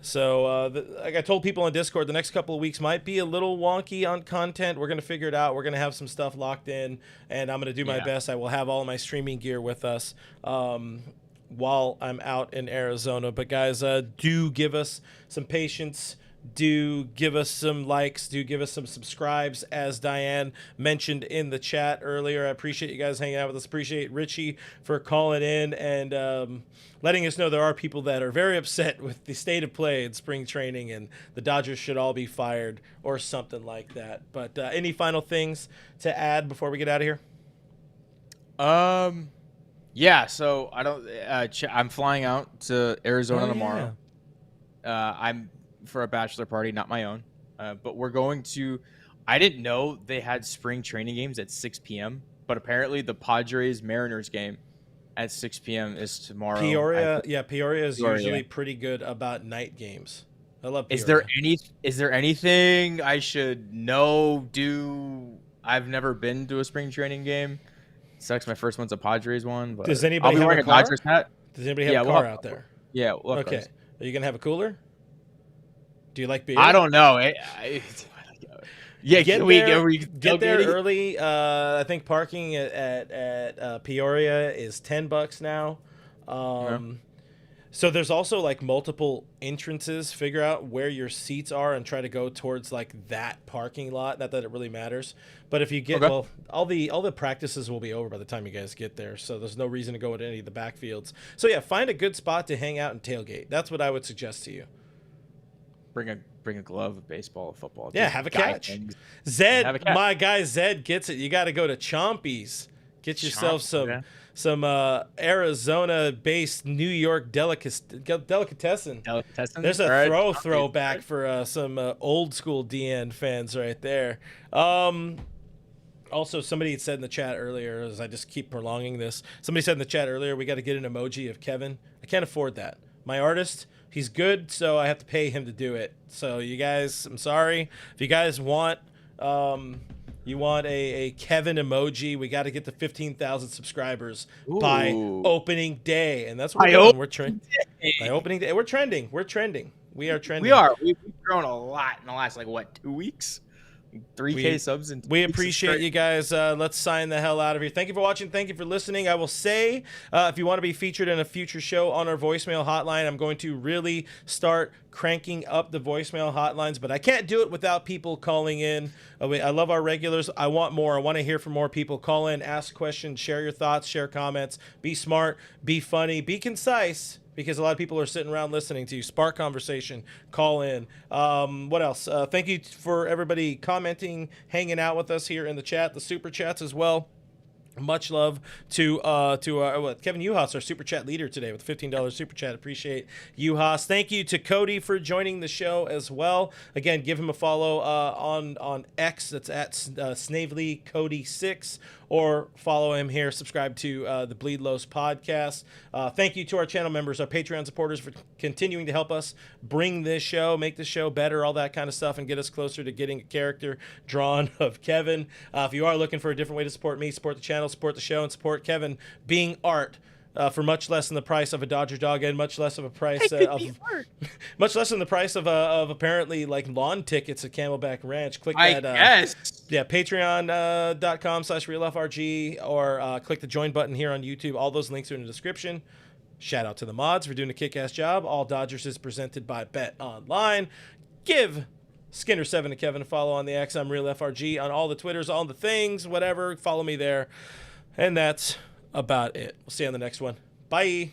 So like I told people on Discord, the next couple of weeks might be a little wonky on content. We're going to figure it out. We're going to have some stuff locked in, and I'm going to do my best. I will have all of my streaming gear with us while I'm out in Arizona. But guys, do give us some patience. Do give us some likes. Do give us some subscribes, as Diane mentioned in the chat earlier. I appreciate you guys hanging out with us. Appreciate Richie for calling in and letting us know there are people that are very upset with the state of play in spring training and the Dodgers should all be fired or something like that. But any final things to add before we get out of here? Yeah. So I don't. I'm flying out to Arizona tomorrow. I'm for a bachelor party, not my own. But we're going to. I didn't know they had spring training games at 6 p.m. But apparently the Padres Mariners game at 6 p.m. is tomorrow. Peoria is usually pretty good about night games. I love Peoria. Is there anything I should know? I've never been to a spring training game. Sucks. My first one's a Padres one. But does anybody have a car? Dodgers hat. Does anybody have a car out there? Yeah. Okay. Are you gonna have a cooler? Do you like beer? I don't know. Get there early. I think parking at Peoria is $10 now. So there's also like multiple entrances. Figure out where your seats are and try to go towards like that parking lot. Not that it really matters, but if you get all the practices will be over by the time you guys get there. So there's no reason to go into any of the backfields. So yeah, find a good spot to hang out and tailgate. That's what I would suggest to you. Bring a glove, a baseball, a football. Yeah, have a catch. Zed, my guy Zed gets it. You got to go to Chompy's. Get yourself some Arizona-based New York delicatessen. There's a throwback for some old school DN fans right there. Also, somebody had said in the chat earlier, as I just keep prolonging this, somebody said in the chat earlier, we got to get an emoji of Kevin. I can't afford that. My artist, he's good, so I have to pay him to do it. So you guys, I'm sorry. If you guys want a Kevin emoji, we got to get to 15,000 subscribers by opening day. And that's what we're doing. We're trending. By opening day, we're trending. We are trending. We are. We've grown a lot in the last, 2 weeks? 3K subs in 2 weeks. We appreciate you guys. Let's sign the hell out of here. Thank you for watching. Thank you for listening. I will say, if you want to be featured in a future show on our voicemail hotline, I'm going to really start cranking up the voicemail hotlines, but I can't do it without people calling in. I love our regulars. I want more. I want to hear from more people. Call in, ask questions, share your thoughts, share comments. Be smart, be funny, be concise, because a lot of people are sitting around listening to you. Spark conversation. Call in. What else? Thank you for everybody commenting, hanging out with us here in the chat, the super chats as well. Much love to Kevin Uhas, our super chat leader today with $15 super chat. Appreciate Uhas. Thank you to Cody for joining the show as well. Again, give him a follow on X. That's at Snavely Cody 6, or follow him here. Subscribe to the Bleed Lows podcast. Thank you to our channel members, our Patreon supporters, for continuing to help us bring this show, make this show better, all that kind of stuff, and get us closer to getting a character drawn of Kevin. If you are looking for a different way to support me, support the channel, support the show, and support Kevin being art for much less than the price of a Dodger dog, and much less of a price much less than the price of apparently like lawn tickets at Camelback Ranch. Click that. Patreon.com/RealFRG, or click the join button here on YouTube. All those links are in the description. Shout out to the mods for doing a kick-ass job. All Dodgers is presented by Bet Online. Give Skinner7 to Kevin a follow on the X. I'm RealFRG on all the Twitters, all the things, whatever. Follow me there. And that's about it. We'll see you on the next one. Bye.